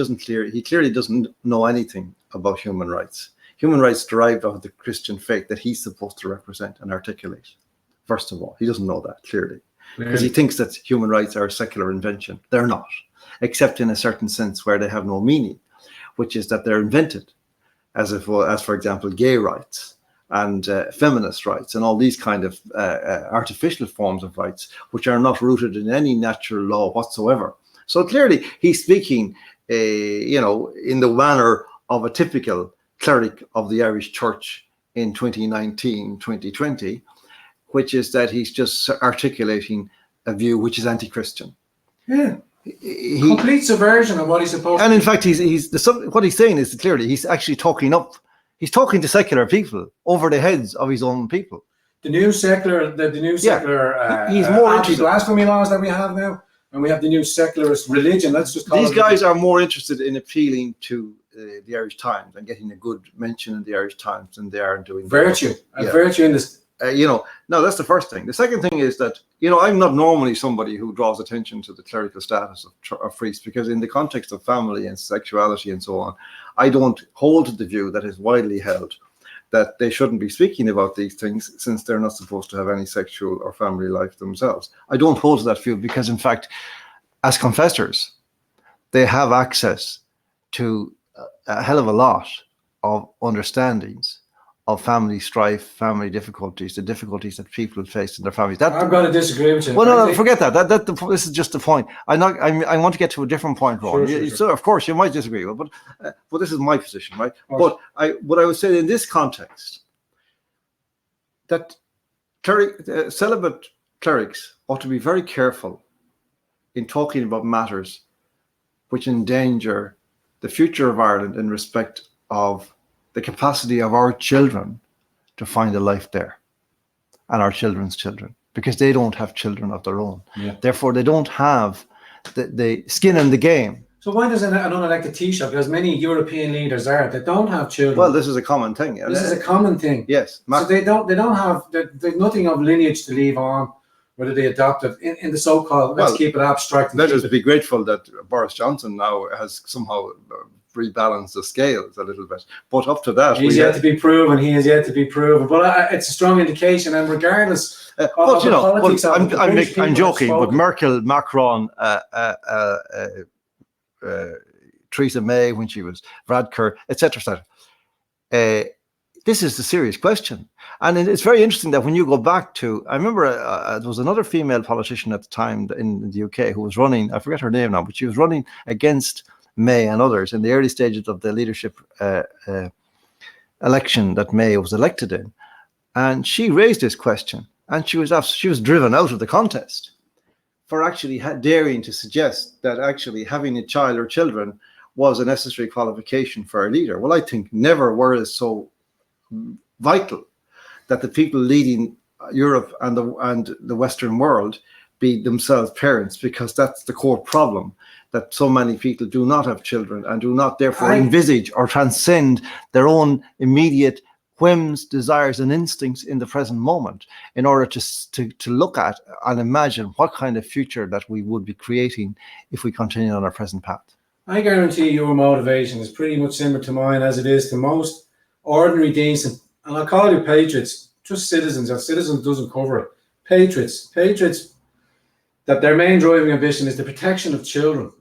clearly doesn't know anything about human rights. human rights derived out of the Christian faith that he's supposed to represent and articulate. First of all, he doesn't know that clearly, because he thinks that human rights are a secular invention. They're not, except in a certain sense where they have no meaning, which is that they're invented, as for example, gay rights and feminist rights and all these kind of artificial forms of rights, which are not rooted in any natural law whatsoever. So clearly, he's speaking, in the manner of a typical cleric of the Irish Church in 2019, 2020, which is that he's just articulating a view which is anti-Christian. Yeah. Complete subversion of what he's supposed to. And in fact, what he's saying is clearly he's actually talking up. He's talking to secular people over the heads of his own people. The new secular, he's more anti-blasphemy laws that we have now, and we have the new secularist religion. Let's just call these guys are more interested in appealing to the Irish Times and getting a good mention in the Irish Times than they are in doing virtue. Virtue in this. No, that's the first thing. The second thing is that, I'm not normally somebody who draws attention to the clerical status of priests, because in the context of family and sexuality and so on, I don't hold to the view that is widely held that they shouldn't be speaking about these things, since they're not supposed to have any sexual or family life themselves. I don't hold to that view because, in fact, as confessors, they have access to a hell of a lot of understandings of family strife, family difficulties, the difficulties that people face in their families. I'm going to disagree with you. Well, no, forget that. This is just the point. I want to get to a different point, Ron. Sure. So, of course, you might disagree, but this is my position, right? But what I would say in this context, that celibate clerics ought to be very careful in talking about matters which endanger the future of Ireland in respect of the capacity of our children to find a life there, and our children's children, because they don't have children of their own. Yeah. Therefore, they don't have the skin in the game. So why does an unelected Taoiseach, because many European leaders they don't have children? Well, this is a common thing. This is a common thing. Yes. So they don't have, there's nothing of lineage to leave on, whether they adopted in the so-called, let's keep it abstract. Let us be grateful that Boris Johnson now has somehow rebalance the scales a little bit, but up to that, he's yet to be proven. He is yet to be proven, but it's a strong indication. And regardless, I'm joking. But Merkel, Macron, Theresa May when she was Radker, etc., this is the serious question, and it's very interesting that when you go back to, I remember there was another female politician at the time in the UK who was running. I forget her name now, but she was running against May and others in the early stages of the leadership election that May was elected in, and she raised this question, and she was driven out of the contest for actually daring to suggest that actually having a child or children was a necessary qualification for a leader. Well, I think never were it so vital that the people leading Europe and the Western world be themselves parents, because that's the core problem, that so many people do not have children and do not therefore envisage or transcend their own immediate whims, desires and instincts in the present moment in order to look at and imagine what kind of future that we would be creating if we continue on our present path. I guarantee your motivation is pretty much similar to mine, as it is to most ordinary, decent, and I'll call you patriots, just citizens. If citizens doesn't cover it, patriots, that their main driving ambition is the protection of children,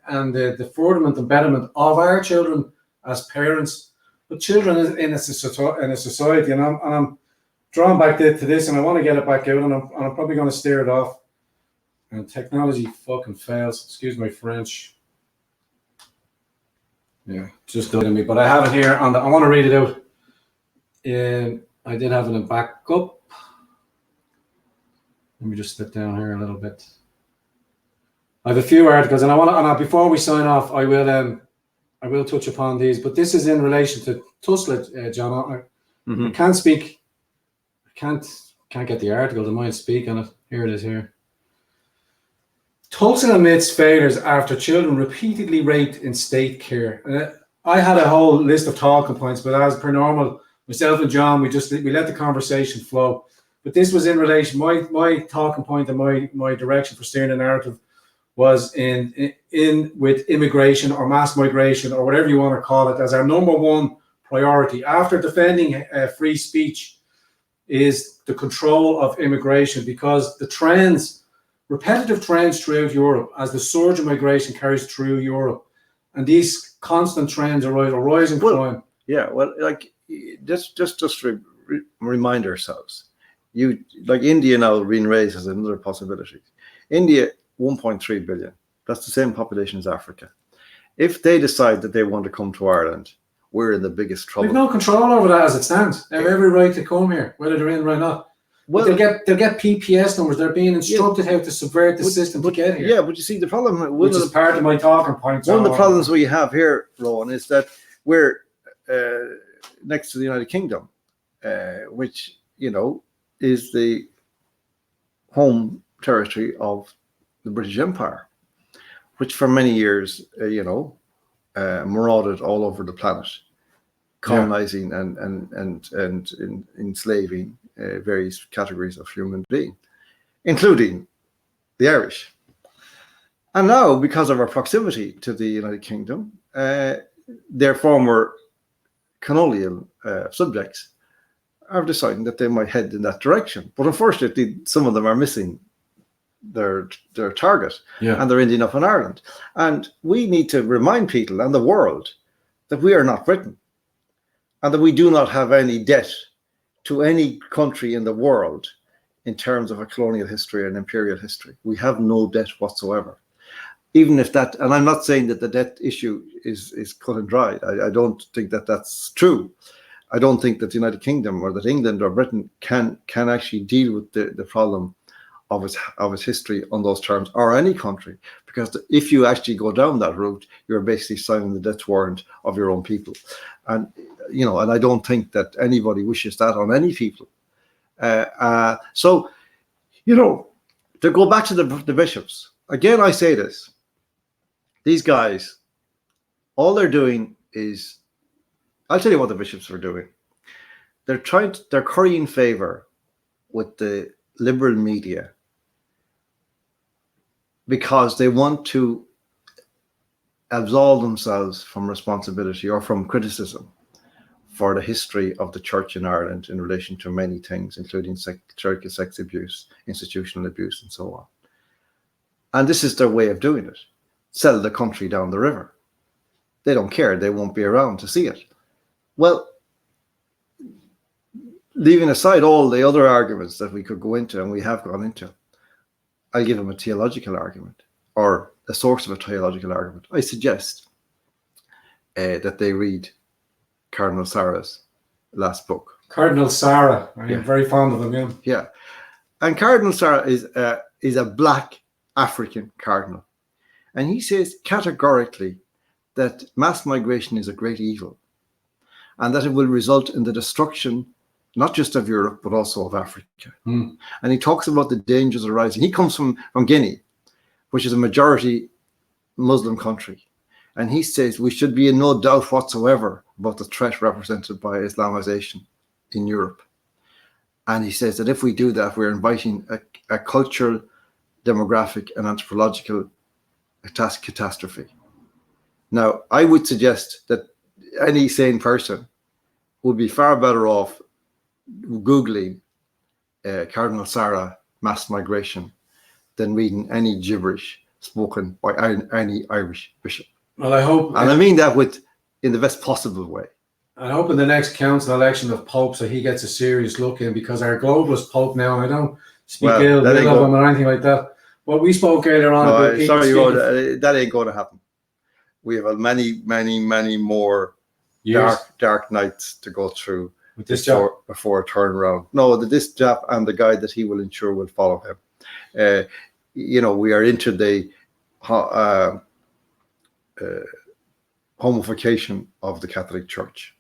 and the furtherment and betterment of our children as parents, but children in a society. And I'm drawn back to this, and I want to get it back out, and I'm probably going to steer it off. And technology fucking fails. Excuse my French. Yeah, just doing me. But I have it here I want to read it out. I did have it in backup. Let me just slip down here a little bit. I have a few articles, and before we sign off, I will touch upon these. But this is in relation to Tusla, John. I can't speak. I can't get the article. I might speak on it. Here it is. Here. Tulsa admits failures after children repeatedly raped in state care. I had a whole list of talking points, but as per normal, myself and John, we let the conversation flow. But this was in relation. My talking point and my direction for steering the narrative was in with immigration or mass migration or whatever you want to call it as our number one priority after defending free speech is the control of immigration, because the trends, repetitive trends throughout Europe, as the surge of migration carries through Europe, and these constant trends are either rising crime. Yeah, well, like just remind ourselves. You like India now being raised as another possibility. India, 1.3 billion. That's the same population as Africa. If they decide that they want to come to Ireland, we're in the biggest trouble. We've no control over that as it stands. They have every right to come here, whether they're in or not. Well, they'll get PPS numbers. They're being instructed how to subvert the system to get here. Yeah, but you see, the problem, which is part of my talking points. One of the problems we have here, Rowan, is that we're next to the United Kingdom, which, you know, is the home territory of the British Empire, which for many years, marauded all over the planet, colonizing and enslaving various categories of human being, including the Irish. And now, because of our proximity to the United Kingdom, their former colonial subjects are deciding that they might head in that direction. But unfortunately, some of them are missing their target, and they're ending up in Ireland. And we need to remind people and the world that we are not Britain, and that we do not have any debt to any country in the world in terms of a colonial history and imperial history. We have no debt whatsoever. Even if that, and I'm not saying that the debt issue is cut and dried. I don't think that that's true. I don't think that the United Kingdom or that England or Britain can actually deal with the problem of its history on those terms, or any country, because if you actually go down that route, you're basically signing the death warrant of your own people. And and I don't think that anybody wishes that on any people. So to go back to the bishops again, I say this: these guys, all they're doing is, I'll tell you what the bishops are doing. They're currying favor with the liberal media because they want to absolve themselves from responsibility or from criticism for the history of the church in Ireland in relation to many things, including sex abuse, institutional abuse, and so on. And this is their way of doing it. Sell the country down the river. They don't care. They won't be around to see it. Well, leaving aside all the other arguments that we could go into, and we have gone into, I'll give them a theological argument, or a source of a theological argument. I suggest that they read Cardinal Sarah's last book. Cardinal Sarah, I'm very fond of him. Yeah, and Cardinal Sarah is a black African cardinal, and he says categorically that mass migration is a great evil, and that it will result in the destruction not just of Europe, but also of Africa. And he talks about the dangers arising. He comes from Guinea, which is a majority Muslim country. And he says we should be in no doubt whatsoever about the threat represented by Islamization in Europe. And he says that if we do that, we're inviting a cultural, demographic, and anthropological catastrophe. Now, I would suggest that any sane person would be far better off Googling Cardinal Sarah mass migration than reading any gibberish spoken by any Irish bishop. Well, I hope, and I mean that in the best possible way. I hope in the next council election of popes that he gets a serious look in, because our globalist pope now, and I don't speak ill of him or anything like that. What we spoke earlier on about that ain't going to happen. We have many more dark nights to go through with this before a turnaround. No, this chap and the guy that he will ensure will follow him. We are into the homofication of the Catholic Church,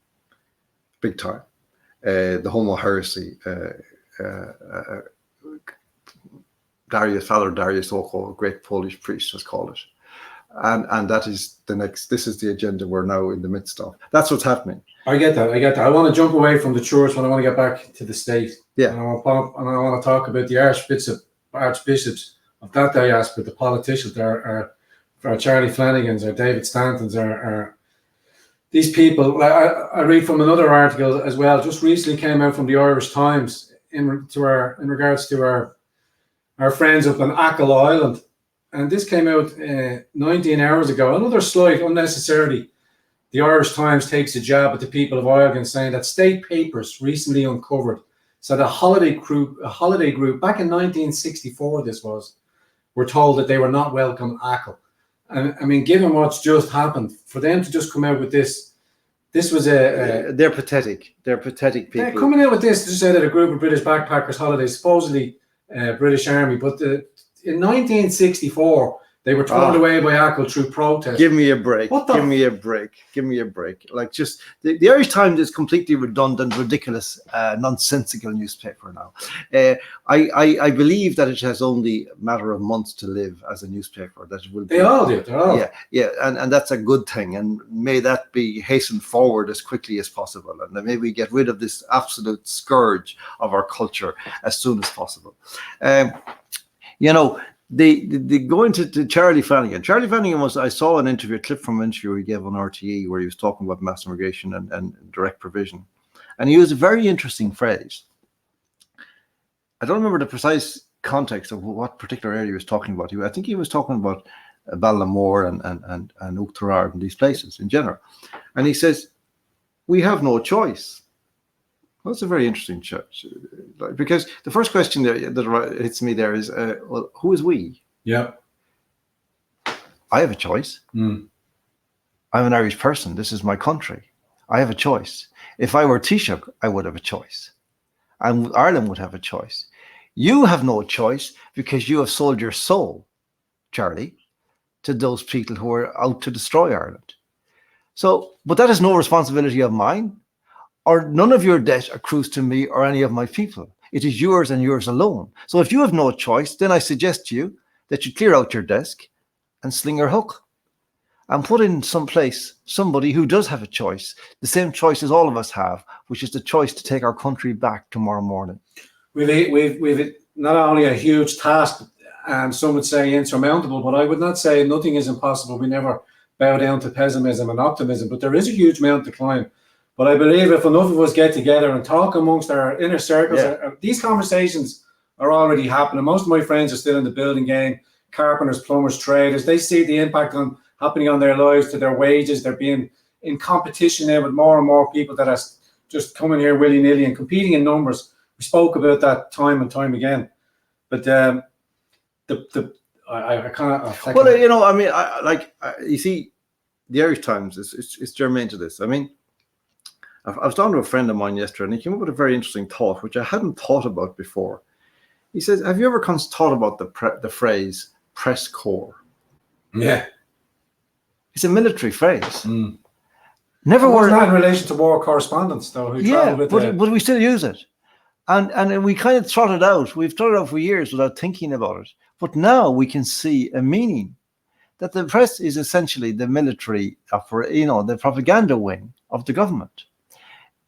big time. The homo heresy. Father Darius Oko, a great Polish priest, has called it. And that is this is the agenda we're now in the midst of. That's what's happening. I get that. I want to jump away from the church when I want to get back to the state. Yeah. And I want to talk about the archbishops of that diaspora, the politicians, our Charlie Flanagans, our David Stantons, these people, I read from another article as well, just recently came out from the Irish Times in regards to our friends up on Achill Island. And this came out 19 hours ago. Another slight, unnecessarily, the Irish Times takes a jab at the people of Ireland, saying that state papers recently uncovered said a holiday group back in 1964, this was, were told that they were not welcome at Achill. And I mean, given what's just happened, for them to just come out with this was they're pathetic. They're pathetic people. Coming out with this to say that a group of British backpackers holidays, supposedly British Army, but in 1964 they were thrown away by Achill through protest. Give me a break. Give me a break. Give me a break. Like, just the Irish Times is completely redundant, ridiculous, nonsensical newspaper now. I believe that it has only a matter of months to live as a newspaper. That it will. They all do. Yeah, and that's a good thing. And may that be hastened forward as quickly as possible. And may we get rid of this absolute scourge of our culture as soon as possible. They go into Charlie Flanagan. Charlie Flanagan I saw a clip from an interview he gave on RTE where he was talking about mass immigration and direct provision. And he used a very interesting phrase. I don't remember the precise context of what particular area he was talking about. I think he was talking about Ballamore and Oughterard and these places in general. And he says, we have no choice. Well, that's a very interesting church, because the first question that hits me there is, well, who is we? Yeah. I have a choice. I'm an Irish person. This is my country. I have a choice. If I were Taoiseach, I would have a choice. And Ireland would have a choice. You have no choice because you have sold your soul, Charlie, to those people who are out to destroy Ireland. So, but that is no responsibility of mine. Or none of your debt accrues to me or any of my people. It is yours and yours alone. So if you have no choice, then I suggest to you that you clear out your desk and sling your hook and put in some place somebody who does have a choice, the same choice as all of us have, which is the choice to take our country back tomorrow morning. We've not only a huge task, and some would say insurmountable, but I would not say nothing is impossible. We never bow down to pessimism and optimism, but there is a huge mountain to climb. But I believe if enough of us get together and talk amongst our inner circles, these conversations are already happening. Most of my friends are still in the building game, carpenters, plumbers, traders. They see the impact happening on their lives, to their wages. They're being in competition now with more and more people that are just coming here willy-nilly and competing in numbers. We spoke about that time and time again. But I can't. Well, you see, the Irish Times is germane to this. I mean, I was talking to a friend of mine yesterday, and he came up with a very interesting thought, which I hadn't thought about before. He says, have you ever thought about the phrase press corps? Yeah. It's a military phrase. Never was that in relation to war correspondents, though? But we still use it. And we kind of trot it out. We've trotted it out for years without thinking about it. But now we can see a meaning. That the press is essentially the military, the propaganda wing of the government.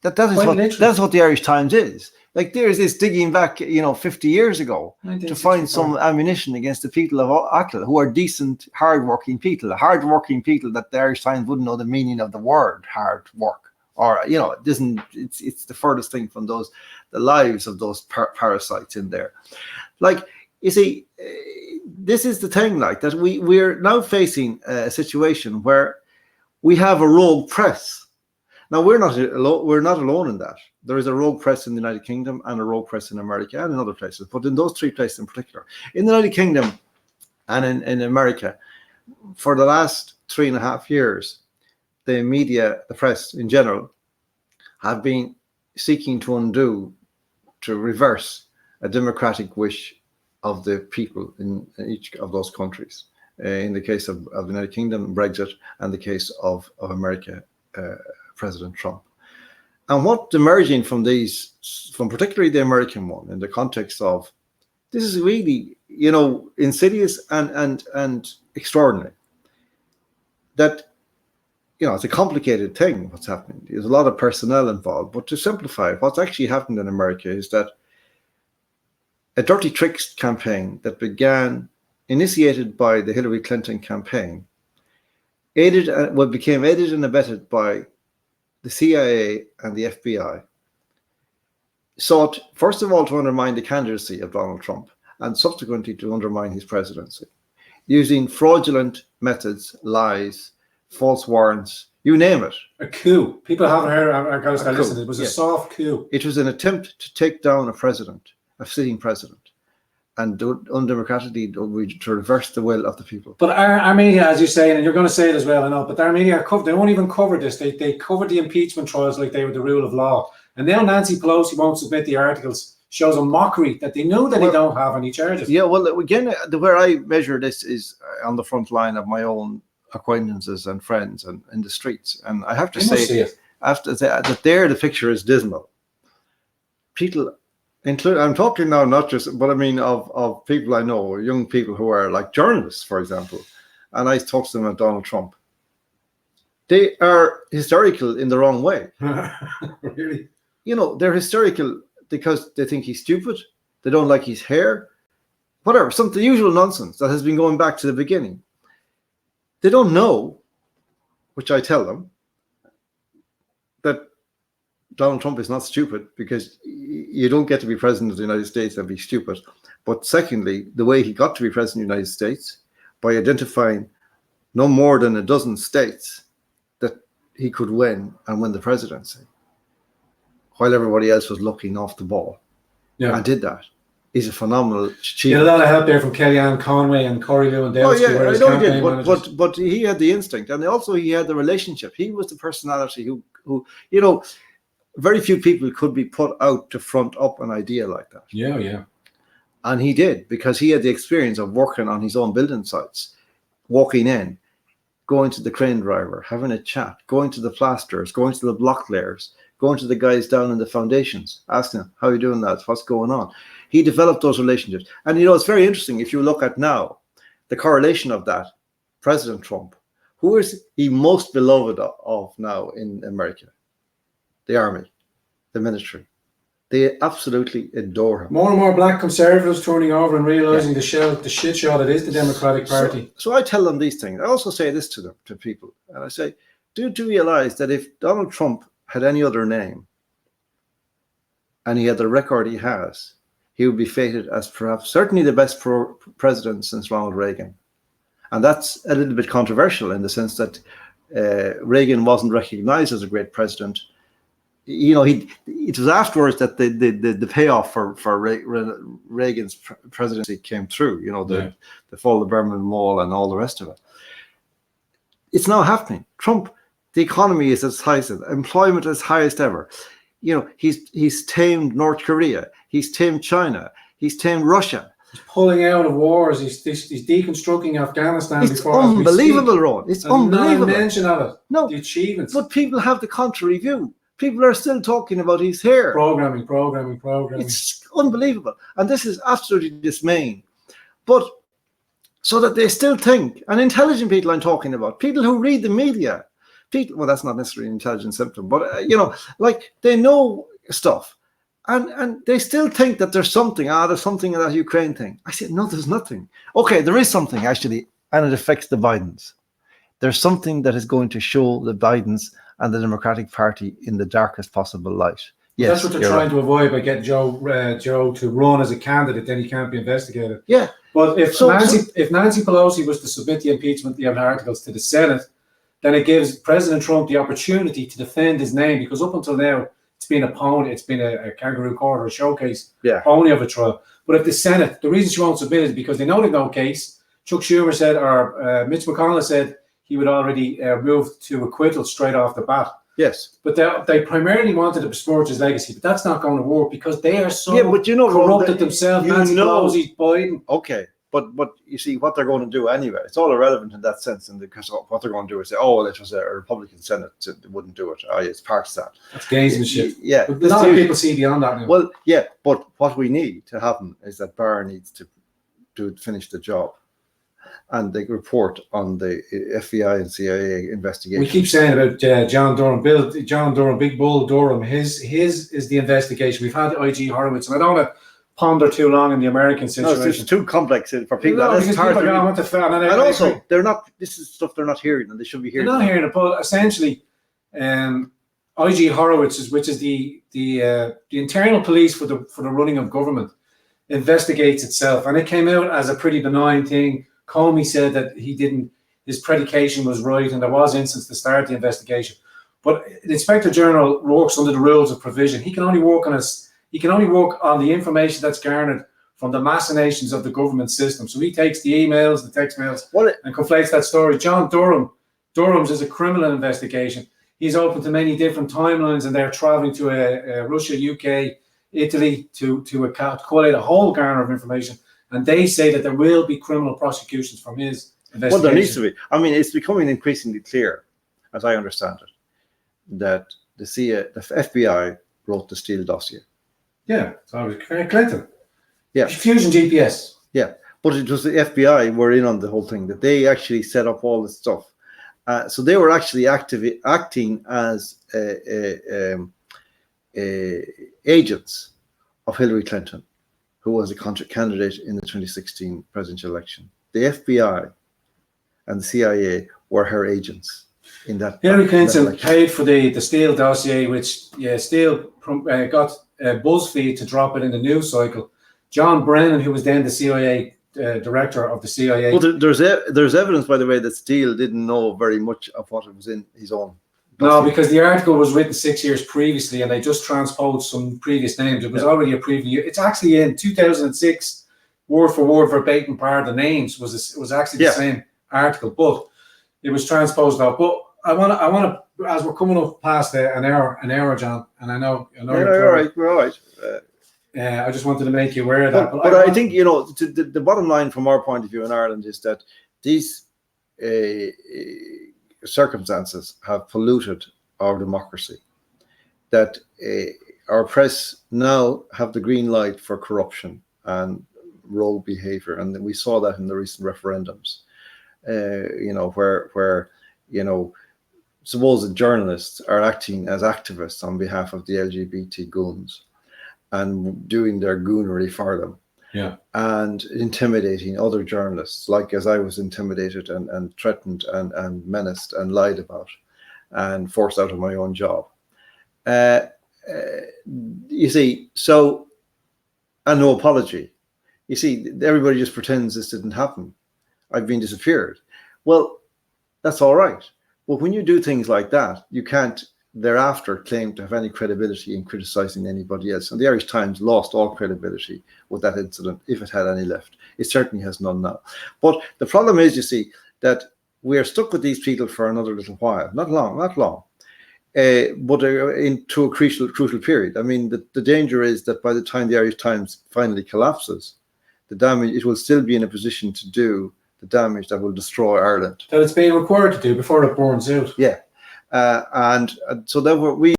That's what the Irish Times is. Like, there's this digging back, 50 years ago to find some ammunition against the people of Achill, who are decent, hard-working people that the Irish Times wouldn't know the meaning of the word hard work. Or, it's the furthest thing from the lives of those parasites in there. Like, you see, this is the thing, like, that we're now facing a situation where we have a rogue press. Now, we're not alone in that. There is a rogue press in the United Kingdom and a rogue press in America and in other places, but in those three places in particular. In the United Kingdom and in America, for the last 3.5 years, the media, the press in general, have been seeking to reverse a democratic wish of the people in each of those countries. In the case of the United Kingdom, Brexit, and the case of America, President Trump. And what's emerging from particularly the American one, in the context of, this is really, insidious and extraordinary. That, it's a complicated thing, what's happening. There's a lot of personnel involved, but to simplify it, what's actually happened in America is that a dirty tricks campaign that initiated by the Hillary Clinton campaign, became aided and abetted by the CIA and the FBI sought, first of all, to undermine the candidacy of Donald Trump and subsequently to undermine his presidency, using fraudulent methods, lies, false warrants, you name it. A coup. People haven't heard. I got to listen. It was a soft coup. It was an attempt to take down a sitting president, and undemocratically to reverse the will of the people. But our media, as you say, and you're going to say it as well, I know, but our media they won't even cover this. They covered the impeachment trials like they were the rule of law. And now Nancy Pelosi won't submit the articles. Shows a mockery that they knew that they don't have any charges. Yeah, well, again, where I measure this is on the front line of my own acquaintances and friends and in the streets. And I have to say, after that, there the picture is dismal. People, I'm talking now not just, but I mean of people I know, young people who are like journalists, for example, and I talk to them about Donald Trump. They are hysterical in the wrong way. Really? You know, they're hysterical because they think he's stupid. They don't like his hair, whatever, the usual nonsense that has been going back to the beginning. They don't know, which I tell them, that Donald Trump is not stupid, because you don't get to be president of the United States and be stupid. But secondly, the way he got to be president of the United States, by identifying no more than a dozen states that he could win and win the presidency, while everybody else was looking off the ball. Yeah. And did that. Is a phenomenal achievement. You had a lot of help there from Kellyanne Conway and Corey Lewandowski. Oh yeah, I know he did, but he had the instinct, and also he had the relationship. He was the personality who you know, very few people could be put out to front up an idea like that. Yeah, yeah. And he did, because he had the experience of working on his own building sites, walking in, going to the crane driver, having a chat, going to the plasterers, going to the block layers, going to the guys down in the foundations, asking them, how are you doing that? What's going on? He developed those relationships. And, you know, it's very interesting if you look at now, the correlation of that, President Trump, who is he most beloved of now in America? The army, the military. They absolutely adore him. More and more black conservatives turning over and realizing the shit show that is the Democratic Party. So I tell them these things. I also say this to them, to people. And I say, do realize that if Donald Trump had any other name and he had the record he has, he would be fated as perhaps certainly the best president since Ronald Reagan. And that's a little bit controversial in the sense that Reagan wasn't recognized as a great president. You know, it was afterwards that the payoff for Reagan's presidency came through, you know, the fall of the Berlin Wall and all the rest of it. It's now happening. Trump, the economy is its highest, employment is highest ever. You know, he's tamed North Korea, he's tamed China, he's tamed Russia. He's pulling out of wars. He's deconstructing Afghanistan. It's unbelievable, Ron. It's unbelievable. Not a mention of it. No, the achievements. But people have the contrary view. People are still talking about his hair. Programming. It's unbelievable. And this is absolutely dismaying. But so that they still think, and intelligent people I'm talking about, people who read the media, people, well, that's not necessarily an intelligent symptom, but, you know, like they know stuff. And they still think that there's something, there's something in that Ukraine thing. I said, no, there's nothing. Okay, there is something actually, and it affects the Bidens. There's something that is going to show the Bidens and the Democratic Party in the darkest possible light. Yes, that's what they're trying to avoid by getting Joe to run as a candidate. Then he can't be investigated. Yeah. But if Nancy Pelosi was to submit the impeachment articles to the Senate, then it gives President Trump the opportunity to defend his name, because up until now it's been a pony. It's been a kangaroo court or a showcase pony of a trial. But if the Senate, the reason she won't submit it is because they know they've no case. Chuck Schumer said, or Mitch McConnell said, he would already move to acquittal straight off the bat. Yes. But they primarily wanted to besmirch his legacy, but that's not going to work because they are so corrupted themselves. Nancy Pelosi, Biden. Okay, but you see what they're going to do anyway. It's all irrelevant in that sense, and because what they're going to do is say, oh, well, it was a Republican Senate that wouldn't do it. Oh, yeah, it's part of that. That's gamesmanship. Yeah. But a lot of people see beyond that now. Well, yeah, but what we need to happen is that Barr needs to finish the job. And they report on the FBI and CIA investigation. We keep saying about John Durham, Big Bull Durham. His is the investigation. We've had IG Horowitz, and I don't want to ponder too long in the American situation. No, it's too complex for people. No, because people want to fan. And also, they're not. This is stuff they're not hearing, and they should be hearing. They're not hearing it, but essentially, IG Horowitz, which is the internal police for the running of government, investigates itself, and it came out as a pretty benign thing. Comey said that his predication was right, and there was instance to start the investigation. But the Inspector General works under the rules of provision. He can only work on the information that's garnered from the machinations of the government system. So he takes the emails, the text mails, and conflates that story. John Durham's is a criminal investigation. He's open to many different timelines, and they're traveling to Russia, UK, Italy to collate a whole garner of information. And they say that there will be criminal prosecutions from his investigation. Well, there needs to be. I mean, it's becoming increasingly clear, as I understand it, that the FBI wrote the Steele dossier. Yeah, so it was Clinton. Yeah. Fusion GPS. Yeah, but it was the FBI were in on the whole thing, that they actually set up all this stuff. So they were actually acting as agents of Hillary Clinton, who was a candidate in the 2016 presidential election. The FBI and the CIA were her agents in that. Hillary Clinton paid for the Steele dossier, which Steele got BuzzFeed to drop it in the news cycle. John Brennan, who was then the CIA director of the CIA. Well, there's evidence, by the way, that Steele didn't know very much of what was in his own dossier. No, because the article was written 6 years previously, and they just transposed some previous names. It was already a preview. It's actually in 2006, word for word, verbatim part of the names was actually the same article, but it was transposed out. But I want to, as we're coming up past an hour, John, and I know we're all right. I just wanted to make you aware of that. But I think, the bottom line from our point of view in Ireland is that these circumstances have polluted our democracy, that our press now have the green light for corruption and rogue behavior. And we saw that in the recent referendums, where supposed journalists are acting as activists on behalf of the LGBT goons and doing their goonery for them. Yeah. And intimidating other journalists, like as I was intimidated and threatened and menaced and lied about and forced out of my own job. You see, so, and no apology. You see, everybody just pretends this didn't happen. I've been disappeared. Well, that's all right. But when you do things like that, you can't thereafter claim to have any credibility in criticizing anybody else. And the Irish Times lost all credibility with that incident, if it had any left. It certainly has none now. But the problem is, you see, that we are stuck with these people for another little while. Not long. But into a crucial period. I mean, the danger is that by the time the Irish Times finally collapses, it will still be in a position to do the damage that will destroy Ireland. That it's being required to do before it burns out. Yeah. And so that we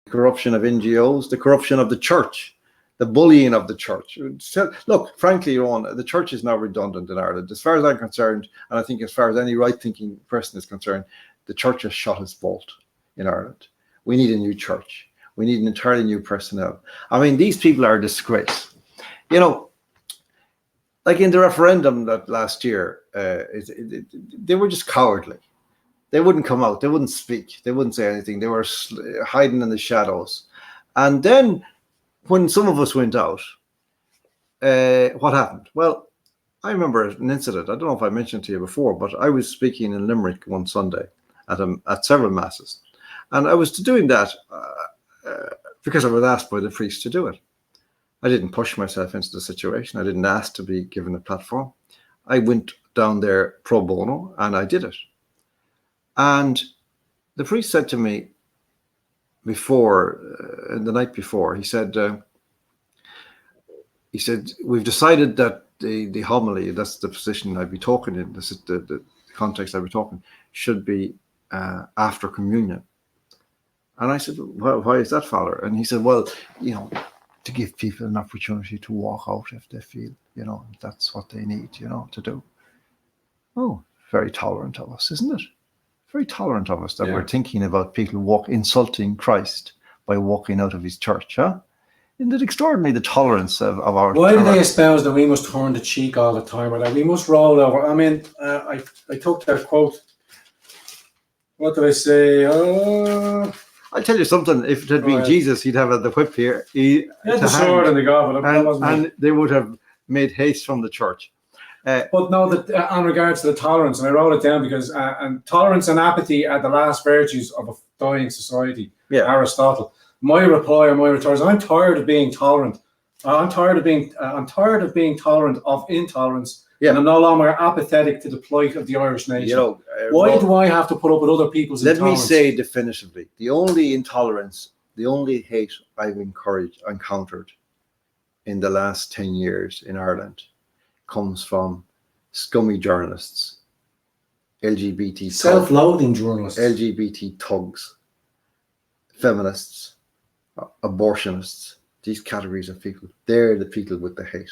corruption of NGOs, the corruption of the church, the bullying of the church. Look, frankly, Ron, the church is now redundant in Ireland. As far as I'm concerned, and I think as far as any right-thinking person is concerned, the church has shot its bolt in Ireland. We need a new church. We need an entirely new personnel. I mean, these people are a disgrace. Like in the referendum that last year, they were just cowardly. They wouldn't come out. They wouldn't speak. They wouldn't say anything. They were hiding in the shadows. And then when some of us went out, what happened? Well, I remember an incident. I don't know if I mentioned to you before, but I was speaking in Limerick one Sunday at several masses. And I was doing that because I was asked by the priest to do it. I didn't push myself into the situation. I didn't ask to be given a platform. I went down there pro bono and I did it. And the priest said to me the night before, he said, we've decided that the homily, that's the position I'd be talking in, this is the context I'd be talking, should be after communion. And I said, well, why is that, Father? And he said, well, to give people an opportunity to walk out if they feel, that's what they need, to do. Oh, very tolerant of us, isn't it? Very tolerant of us that we're thinking about people insulting Christ by walking out of his church. Huh? Isn't it extraordinary, the tolerance of our... Why do they espouse that we must turn the cheek all the time, or that we must roll over? I mean, I took that quote. What did I say? I'll tell you something. If it had been Jesus, he'd have had the whip here. He had the sword and the goblet, and they would have made haste from the church. But no, that on regards to the tolerance, and I wrote it down because and tolerance and apathy are the last virtues of a dying society. Yeah. Aristotle. My reply or my retort is, I'm tired of being tolerant. I'm tired of being tolerant of intolerance. Yeah. And I'm no longer apathetic to the plight of the Irish nation. You know, why do I have to put up with other people's intolerance? Let me say definitively, the only intolerance, the only hate I've encountered in the last 10 years in Ireland comes from scummy journalists, LGBT self-loathing journalists, LGBT thugs, feminists, abortionists. These categories of people, they're the people with the hate.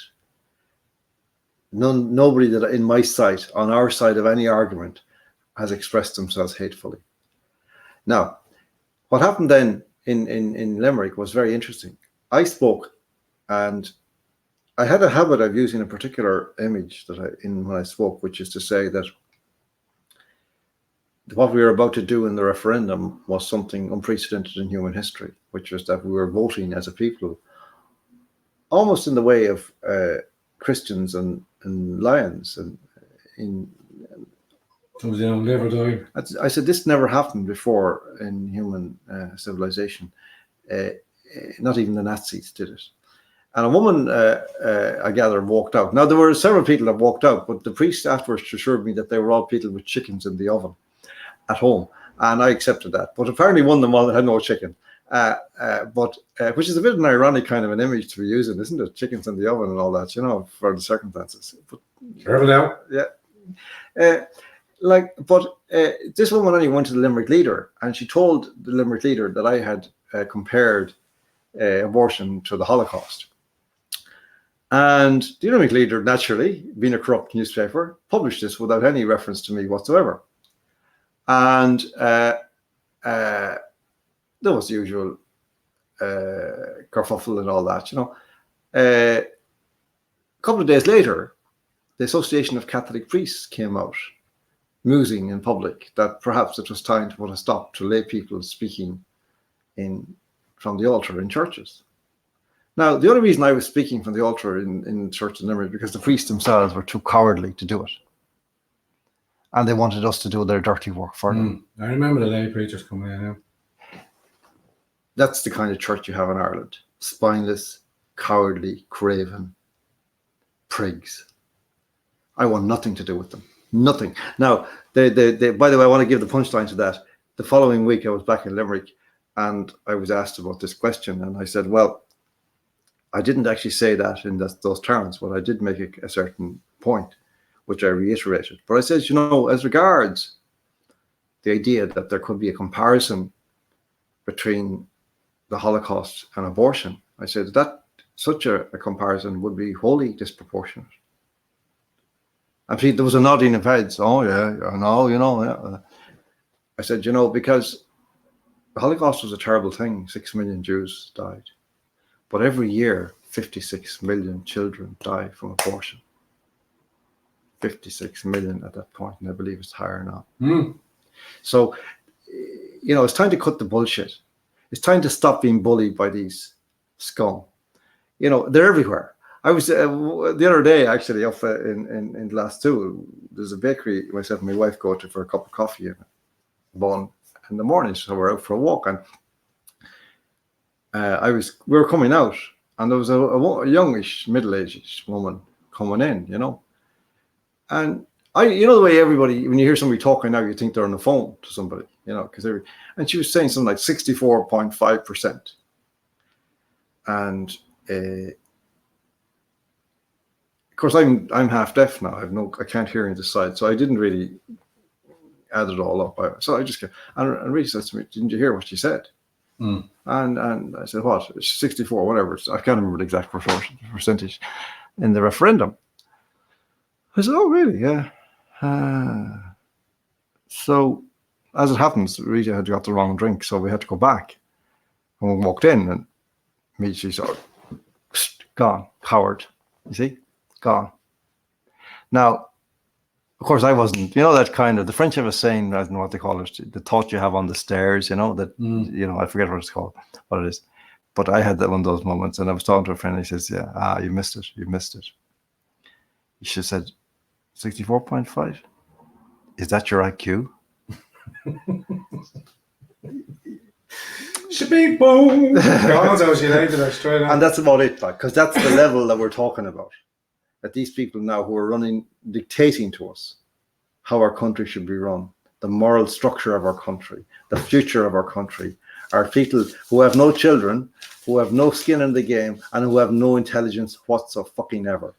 Nobody that in my sight, on our side of any argument, has expressed themselves hatefully. Now, what happened then in Limerick was very interesting. I spoke, and I had a habit of using a particular image when I spoke, which is to say that what we were about to do in the referendum was something unprecedented in human history, which was that we were voting as a people, almost in the way of Christians and lions. I said, this never happened before in human civilization. Not even the Nazis did it. And a woman, I gather, walked out. Now, there were several people that walked out, but the priest afterwards assured me that they were all people with chickens in the oven at home. And I accepted that. But apparently one of them all had no chicken. Which is a bit an ironic kind of an image to be using, isn't it? Chickens in the oven and all that, you know, for the circumstances. But, careful now. Yeah. This woman only went to the Limerick Leader, and she told the Limerick Leader that I had compared abortion to the Holocaust. And the Limerick Leader, naturally, being a corrupt newspaper, published this without any reference to me whatsoever. And there was the usual kerfuffle and all that, you know. A couple of days later, the Association of Catholic Priests came out, musing in public that perhaps it was time to put a stop to lay people speaking from the altar in churches. Now, the only reason I was speaking from the altar in church in Limerick is because the priests themselves were too cowardly to do it. And they wanted us to do their dirty work for them. I remember the lay preachers coming in. Yeah. That's the kind of church you have in Ireland. Spineless, cowardly, craven prigs. I want nothing to do with them. Nothing. Now, by the way, I want to give the punchline to that. The following week, I was back in Limerick, and I was asked about this question, and I said, well, I didn't actually say that in those terms, but I did make a certain point, which I reiterated. But I said, you know, as regards the idea that there could be a comparison between the Holocaust and abortion, I said that such a comparison would be wholly disproportionate. And there was a nodding of heads. Oh, yeah, I know, you know. Yeah. I said, you know, because the Holocaust was a terrible thing. 6 million Jews died. But every year, 56 million children die from abortion. 56 million at that point, and I believe it's higher now. So, you know, it's time to cut the bullshit. It's time to stop being bullied by these scum. You know, they're everywhere. I was the other day actually up in Glasgow. There's a bakery myself and my wife go to for a cup of coffee and a bun in the morning. So we're out for a walk, and we were coming out, and there was a youngish, middle-aged woman coming in, you know. And you know the way everybody, when you hear somebody talking now, you think they're on the phone to somebody, you know, and she was saying something like 64.5%. And of course, I'm half deaf now. I can't hear into the side, so I didn't really add it all up. So I just and Rita said to me, "Didn't you hear what she said?" And I said, "What? 64, whatever." I can't remember the exact percentage in the referendum. I said, "Oh, really? Yeah." So, as it happens, Rita had got the wrong drink, so we had to go back. And we walked in and immediately sort of gone, coward. You see? Gone. Now, of course, I wasn't, that kind of, the French have a saying, I don't know what they call it, the thought you have on the stairs, that, I forget what it's called, what it is. But I had that one of those moments, and I was talking to a friend, and he says, yeah, you missed it. She said, 64.5? Is that your IQ? Shabby boom! And that's about it, because that's the level that we're talking about. That these people now who are dictating to us how our country should be run, the moral structure of our country, the future of our country, are people who have no children, who have no skin in the game, and who have no intelligence whatsoever.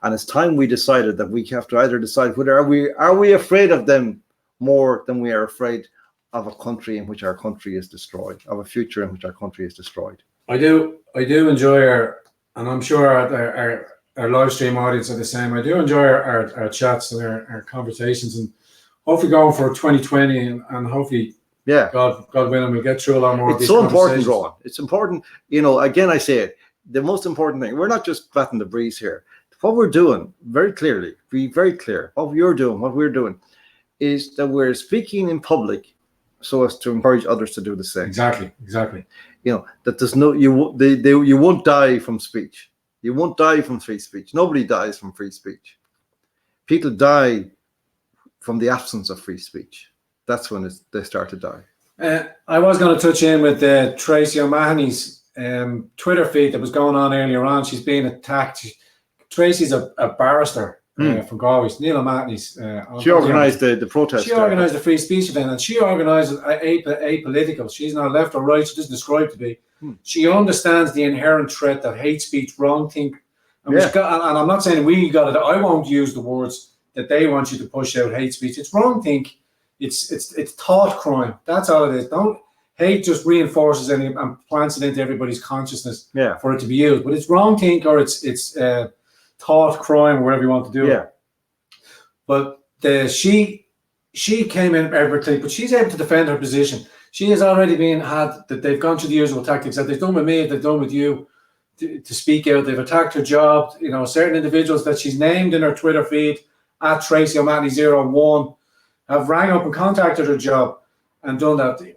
And it's time we decided that we have to either decide whether are we afraid of them more than we are afraid of a country in which our country is destroyed, of a future in which our country is destroyed. I do enjoy and I'm sure our live stream audience are the same. I do enjoy our chats and our conversations, and hopefully going for 2020 and hopefully, God willing, we'll get through a lot more. It's so important, Rowan. It's important. Again, I say it. The most important thing. We're not just batting the breeze here. What we're doing, very clearly, be very clear. What you're doing, what we're doing, is that we're speaking in public, so as to encourage others to do the same. Exactly. That there's no you won't die from speech. You won't die from free speech. Nobody dies from free speech. People die from the absence of free speech. That's when they start to die. I was going to touch in with Tracy O'Mahony's Twitter feed that was going on earlier on. She's being attacked. Tracy's a barrister from Galway. Neil O'Mahony's. She organised the protest. She organised the free speech event, and she organised apolitical. She's not left or right. She doesn't describe to be. She understands the inherent threat that hate speech, wrong think, and I'm not saying we got it. I won't use the words that they want you to push out hate speech. It's wrong think. It's thought crime. That's all it is. Don't hate just reinforces and plants it into everybody's consciousness for it to be used. But it's wrong think or it's thought crime or whatever you want to do. Yeah. But she came in everything, but she's able to defend her position. She has already that they've gone through the usual tactics that they've done with me, they've done with you to speak out. They've attacked her job. Certain individuals that she's named in her Twitter feed at Tracy O'Mahony 01 have rang up and contacted her job and done that.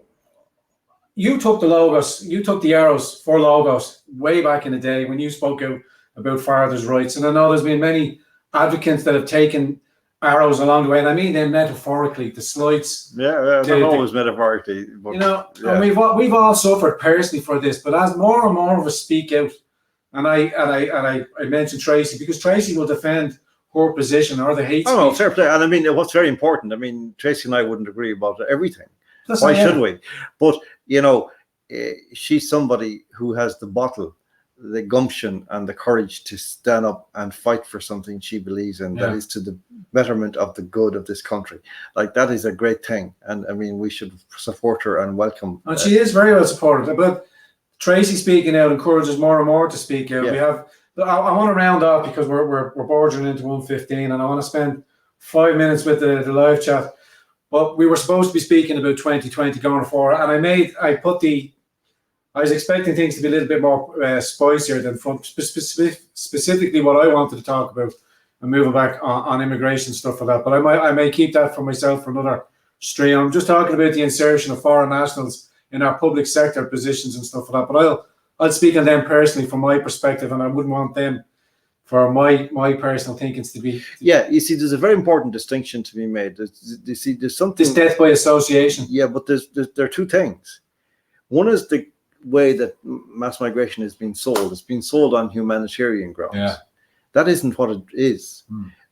You took the logos, you took the arrows for logos way back in the day when you spoke out about fathers' rights. And I know there's been many advocates that have taken arrows along the way, and I mean them metaphorically, the slights. Not always metaphorically. But, and we've all suffered personally for this, but as more and more of us speak out, and I mentioned Tracy because Tracy will defend her position or the hate speech. Oh, fair play. And I mean, what's very important, Tracy and I wouldn't agree about everything. Why should we? But, she's somebody who has the bottle, the gumption and the courage to stand up and fight for something she believes in, that is to the betterment of the good of this country. Like, that is a great thing. And we should support her and welcome. And she is very well supported. But Tracy speaking out encourages more and more to speak out. I want to round off because we're bordering into 1:15, and I want to spend 5 minutes with the live chat. But we were supposed to be speaking about 2020 going forward, and I was expecting things to be a little bit more spicier than fun. Specifically, what I wanted to talk about and moving back on immigration stuff for that. But I may keep that for myself for another stream. I'm just talking about the insertion of foreign nationals in our public sector positions and stuff like that. But I'll speak on them personally from my perspective, and I wouldn't want them for my personal thinkings to be. You see, there's a very important distinction to be made. There's something. It's death by association. Yeah, but there are two things. One is the way that mass migration is being sold. It's being sold on humanitarian grounds. Yeah. That isn't what it is,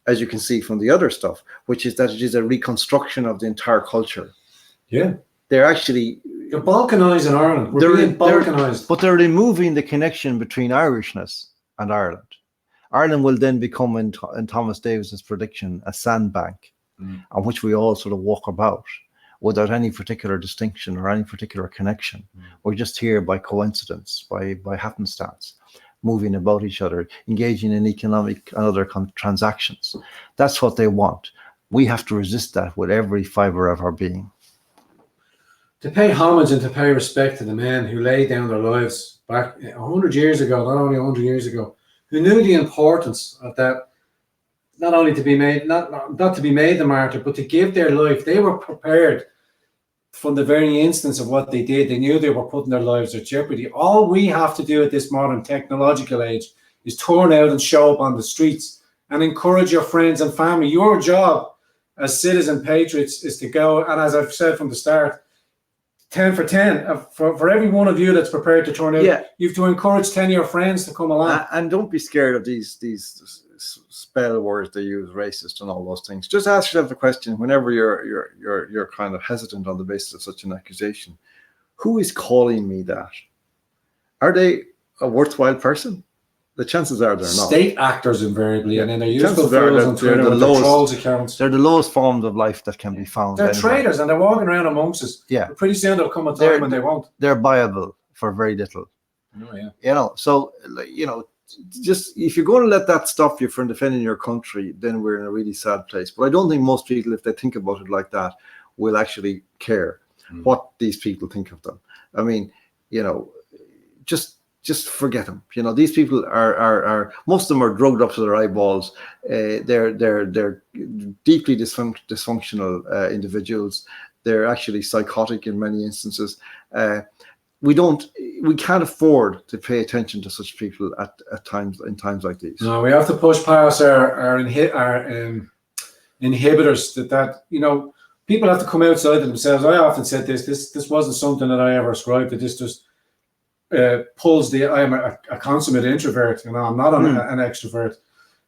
as you can see from the other stuff, which is that it is a reconstruction of the entire culture. Yeah. They're balkanizing Ireland. We're being balkanized. But they're removing the connection between Irishness and Ireland. Ireland will then become, in Thomas Davis's prediction, a sandbank on which we all sort of walk about without any particular distinction or any particular connection. We're just here by coincidence, by happenstance, moving about each other, engaging in economic and other transactions. That's what they want. We have to resist that with every fiber of our being. to pay homage and to pay respect to the men who laid down their lives back 100 years ago, not only 100 years ago, who knew the importance of that, not only to be made, not to be made the martyr, but to give their life. They were prepared from the very instance of what they did. They knew they were putting their lives at jeopardy. All we have to do at this modern technological age is turn out and show up on the streets and encourage your friends and family. Your job as citizen patriots is to go, and as I've said from the start, 10 for 10. For every one of you that's prepared to turn out, you have to encourage 10 of your friends to come along. And don't be scared of these spell words they use, racist and all those things. Just ask yourself the question whenever you're kind of hesitant on the basis of such an accusation: who is calling me that? Are they a worthwhile person? The chances are they're not. State actors invariably, and then they're useful fools on Twitter with their trolls accounts. They're the lowest forms of life that can be found. They're traitors, and they're walking around amongst us. Yeah. But pretty soon there'll come a time when they won't. They're viable for very little. Oh, yeah. You know, so, you know, just if you're going to let that stop you from defending your country, then we're in a really sad place. But I don't think most people, if they think about it like that, will actually care what these people think of them. I mean, you know, just forget them. You know, these people are most of them are drugged up to their eyeballs. They're deeply dysfunctional individuals. They're actually psychotic in many instances. We can't afford to pay attention to such people at times, in times like these. No, we have to push past our inhibitors. That you know, people have to come outside of themselves. I often said this wasn't something that I ever ascribed to. This just pulls the. I am a consummate introvert. You know, I'm not an extrovert,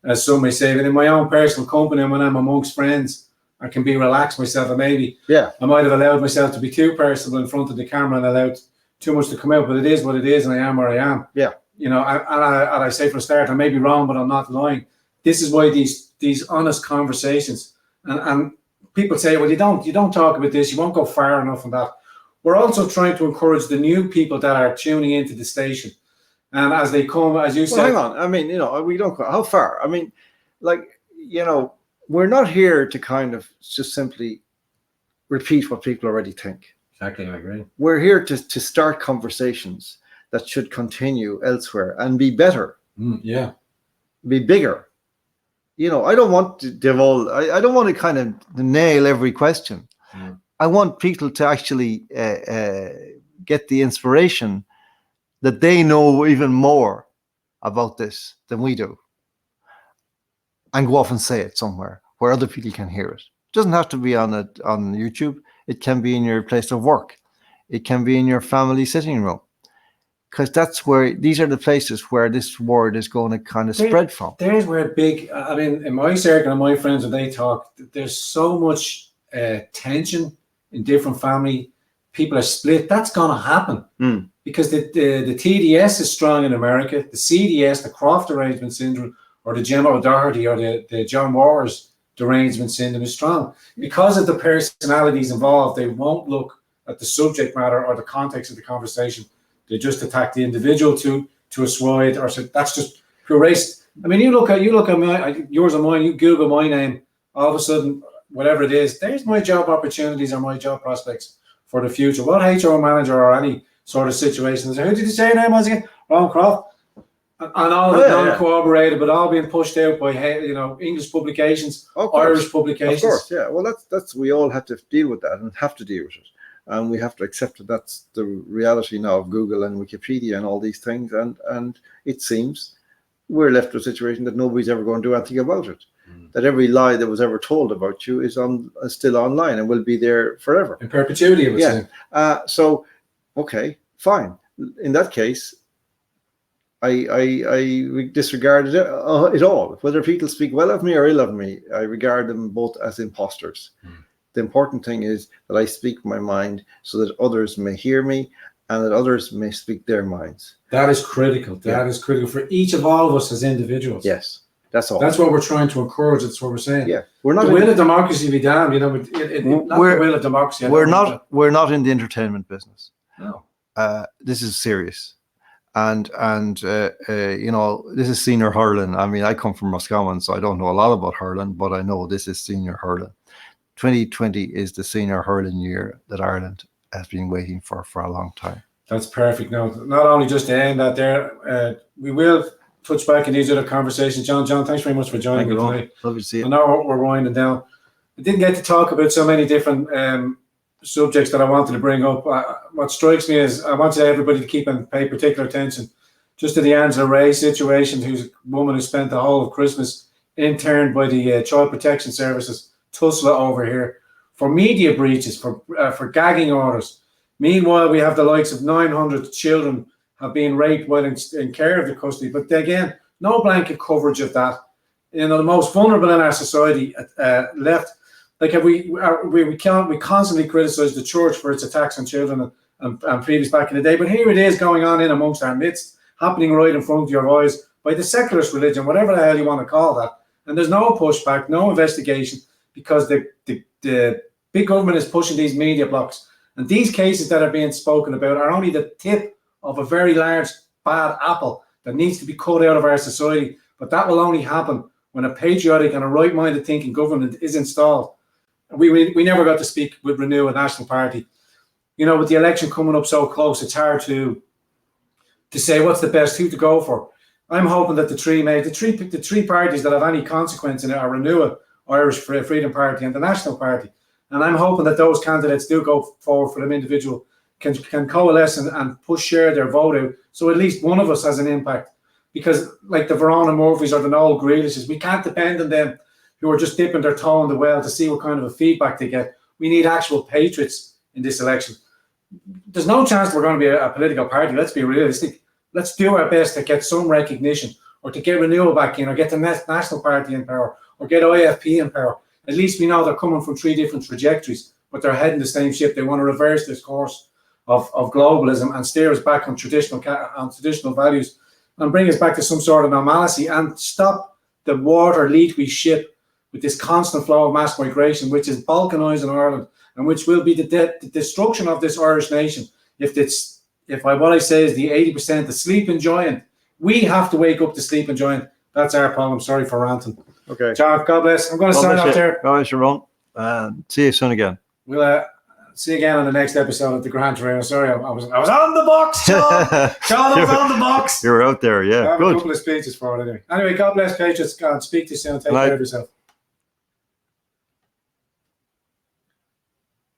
as some may say. But in my own personal company, and when I'm amongst friends, I can be relaxed myself. And maybe I might have allowed myself to be too personal in front of the camera and allowed too much to come out. But it is what it is, and I am where I am. Yeah. You know, and I say from the start, I may be wrong, but I'm not lying. This is why these honest conversations and people say, well, you don't talk about this, you won't go far enough on that. We're also trying to encourage the new people that are tuning into the station, and as they come, as you said, hang on. I mean, you know, we don't go how far. I mean, like, you know, we're not here to kind of just simply repeat what people already think. Exactly, I agree. We're here to start conversations that should continue elsewhere and be better. Be bigger. You know, I don't want to divulge. I don't want to kind of nail every question. I want people to actually get the inspiration that they know even more about this than we do, and go off and say it somewhere where other people can hear it. It doesn't have to be on YouTube. It can be in your place of work. It can be in your family sitting room, because that's where these are the places where this word is going to kind of spread from. There's where big. I mean, in my circle and my friends, when they talk, there's so much tension in different family. People are split. That's going to happen because the TDS is strong in America. The CDS, the Croft derangement syndrome, or the Gemma O'Doherty, or the John Moore's derangement syndrome is strong. Because of the personalities involved, they won't look at the subject matter or the context of the conversation. They just attack the individual to assuage, or say that's just pure race. I mean, you look at yours and mine. You Google my name, all of a sudden, whatever it is, there's my job opportunities or my job prospects for the future. What HR manager or any sort of situation is there? Who did you say your name was again? Ron Croft. And all of it non-corroborated, but all being pushed out by English publications, Irish publications. Of course, yeah. Well, that's we all have to deal with that and have to deal with it, and we have to accept that that's the reality now of Google and Wikipedia and all these things. And it seems we're left with a situation that nobody's ever going to do anything about it. That every lie that was ever told about you is still online and will be there forever in perpetuity. So, okay, fine. In that case, I disregard it all. Whether people speak well of me or ill of me, I regard them both as imposters. The important thing is that I speak my mind so that others may hear me and that others may speak their minds. That is critical. That is critical for each of all of us as individuals. Yes, that's all. That's what we're trying to encourage. That's what we're saying. Yeah, we're not the will of democracy be damned. You know, not the will of democracy. We're not in the entertainment business. No, this is serious. And you know, this is senior hurling. I mean, I come from Roscommon, so I don't know a lot about hurling, but I know this is senior hurling. 2020 is the senior hurling year that Ireland has been waiting for a long time. That's perfect. No, not only just to end that there, we will touch back in these other conversations. John, thanks very much for joining me today. Lovely to see you. I know we're winding down. I didn't get to talk about so many different subjects that I wanted to bring up. What strikes me is I wanted everybody to keep and pay particular attention just to the Angela Ray situation, who's a woman who spent the whole of Christmas interned by the Child Protection Services, TUSLA over here, for media breaches, for gagging orders. Meanwhile, we have the likes of 900 children have been raped while in care of the custody. But again, no blanket coverage of that. You know, the most vulnerable in our society left. Like we constantly criticize the church for its attacks on children and previous back in the day. But here it is going on in amongst our midst, happening right in front of your eyes by the secularist religion, whatever the hell you want to call that. And there's no pushback, no investigation, because the big government is pushing these media blocks. And these cases that are being spoken about are only the tip of a very large bad apple that needs to be cut out of our society. But that will only happen when a patriotic and a right-minded thinking government is installed. We never got to speak with Renew, a national party. You know, with the election coming up so close, it's hard to say what's the best, who to go for. I'm hoping that the three parties that have any consequence in it are Renew, Irish Freedom Party, and the National Party. And I'm hoping that those candidates do go forward for them individual, can coalesce and share their vote out, so at least one of us has an impact. Because like the Verona Murphys or the Noel Grealishes, we can't depend on them who are just dipping their toe in the well to see what kind of a feedback they get. We need actual patriots in this election. There's no chance we're going to be a political party. Let's be realistic. Let's do our best to get some recognition, or to get Renewal back in, or get the National Party in power, or get IFP in power. At least we know they're coming from three different trajectories, but they're heading the same ship. They want to reverse this course of globalism and steer us back on traditional values and bring us back to some sort of normalcy and stop the water leak we ship with this constant flow of mass migration, which is balkanising Ireland and which will be the destruction of this Irish nation. If what I say is the 80%, the sleeping giant, we have to wake up the sleeping giant. That's our problem. Sorry for ranting. Okay. John, God bless. I'm going to sign off there. God bless you, Ron. See you soon again. We'll see you again on the next episode of the Grand Torino. Sorry, I was on the box, John. John, I was on the box. You were out there, yeah. I have Good. a couple of speeches for it anyway. Anyway, God bless, Patriots. God, speak to you soon. Take care of yourself.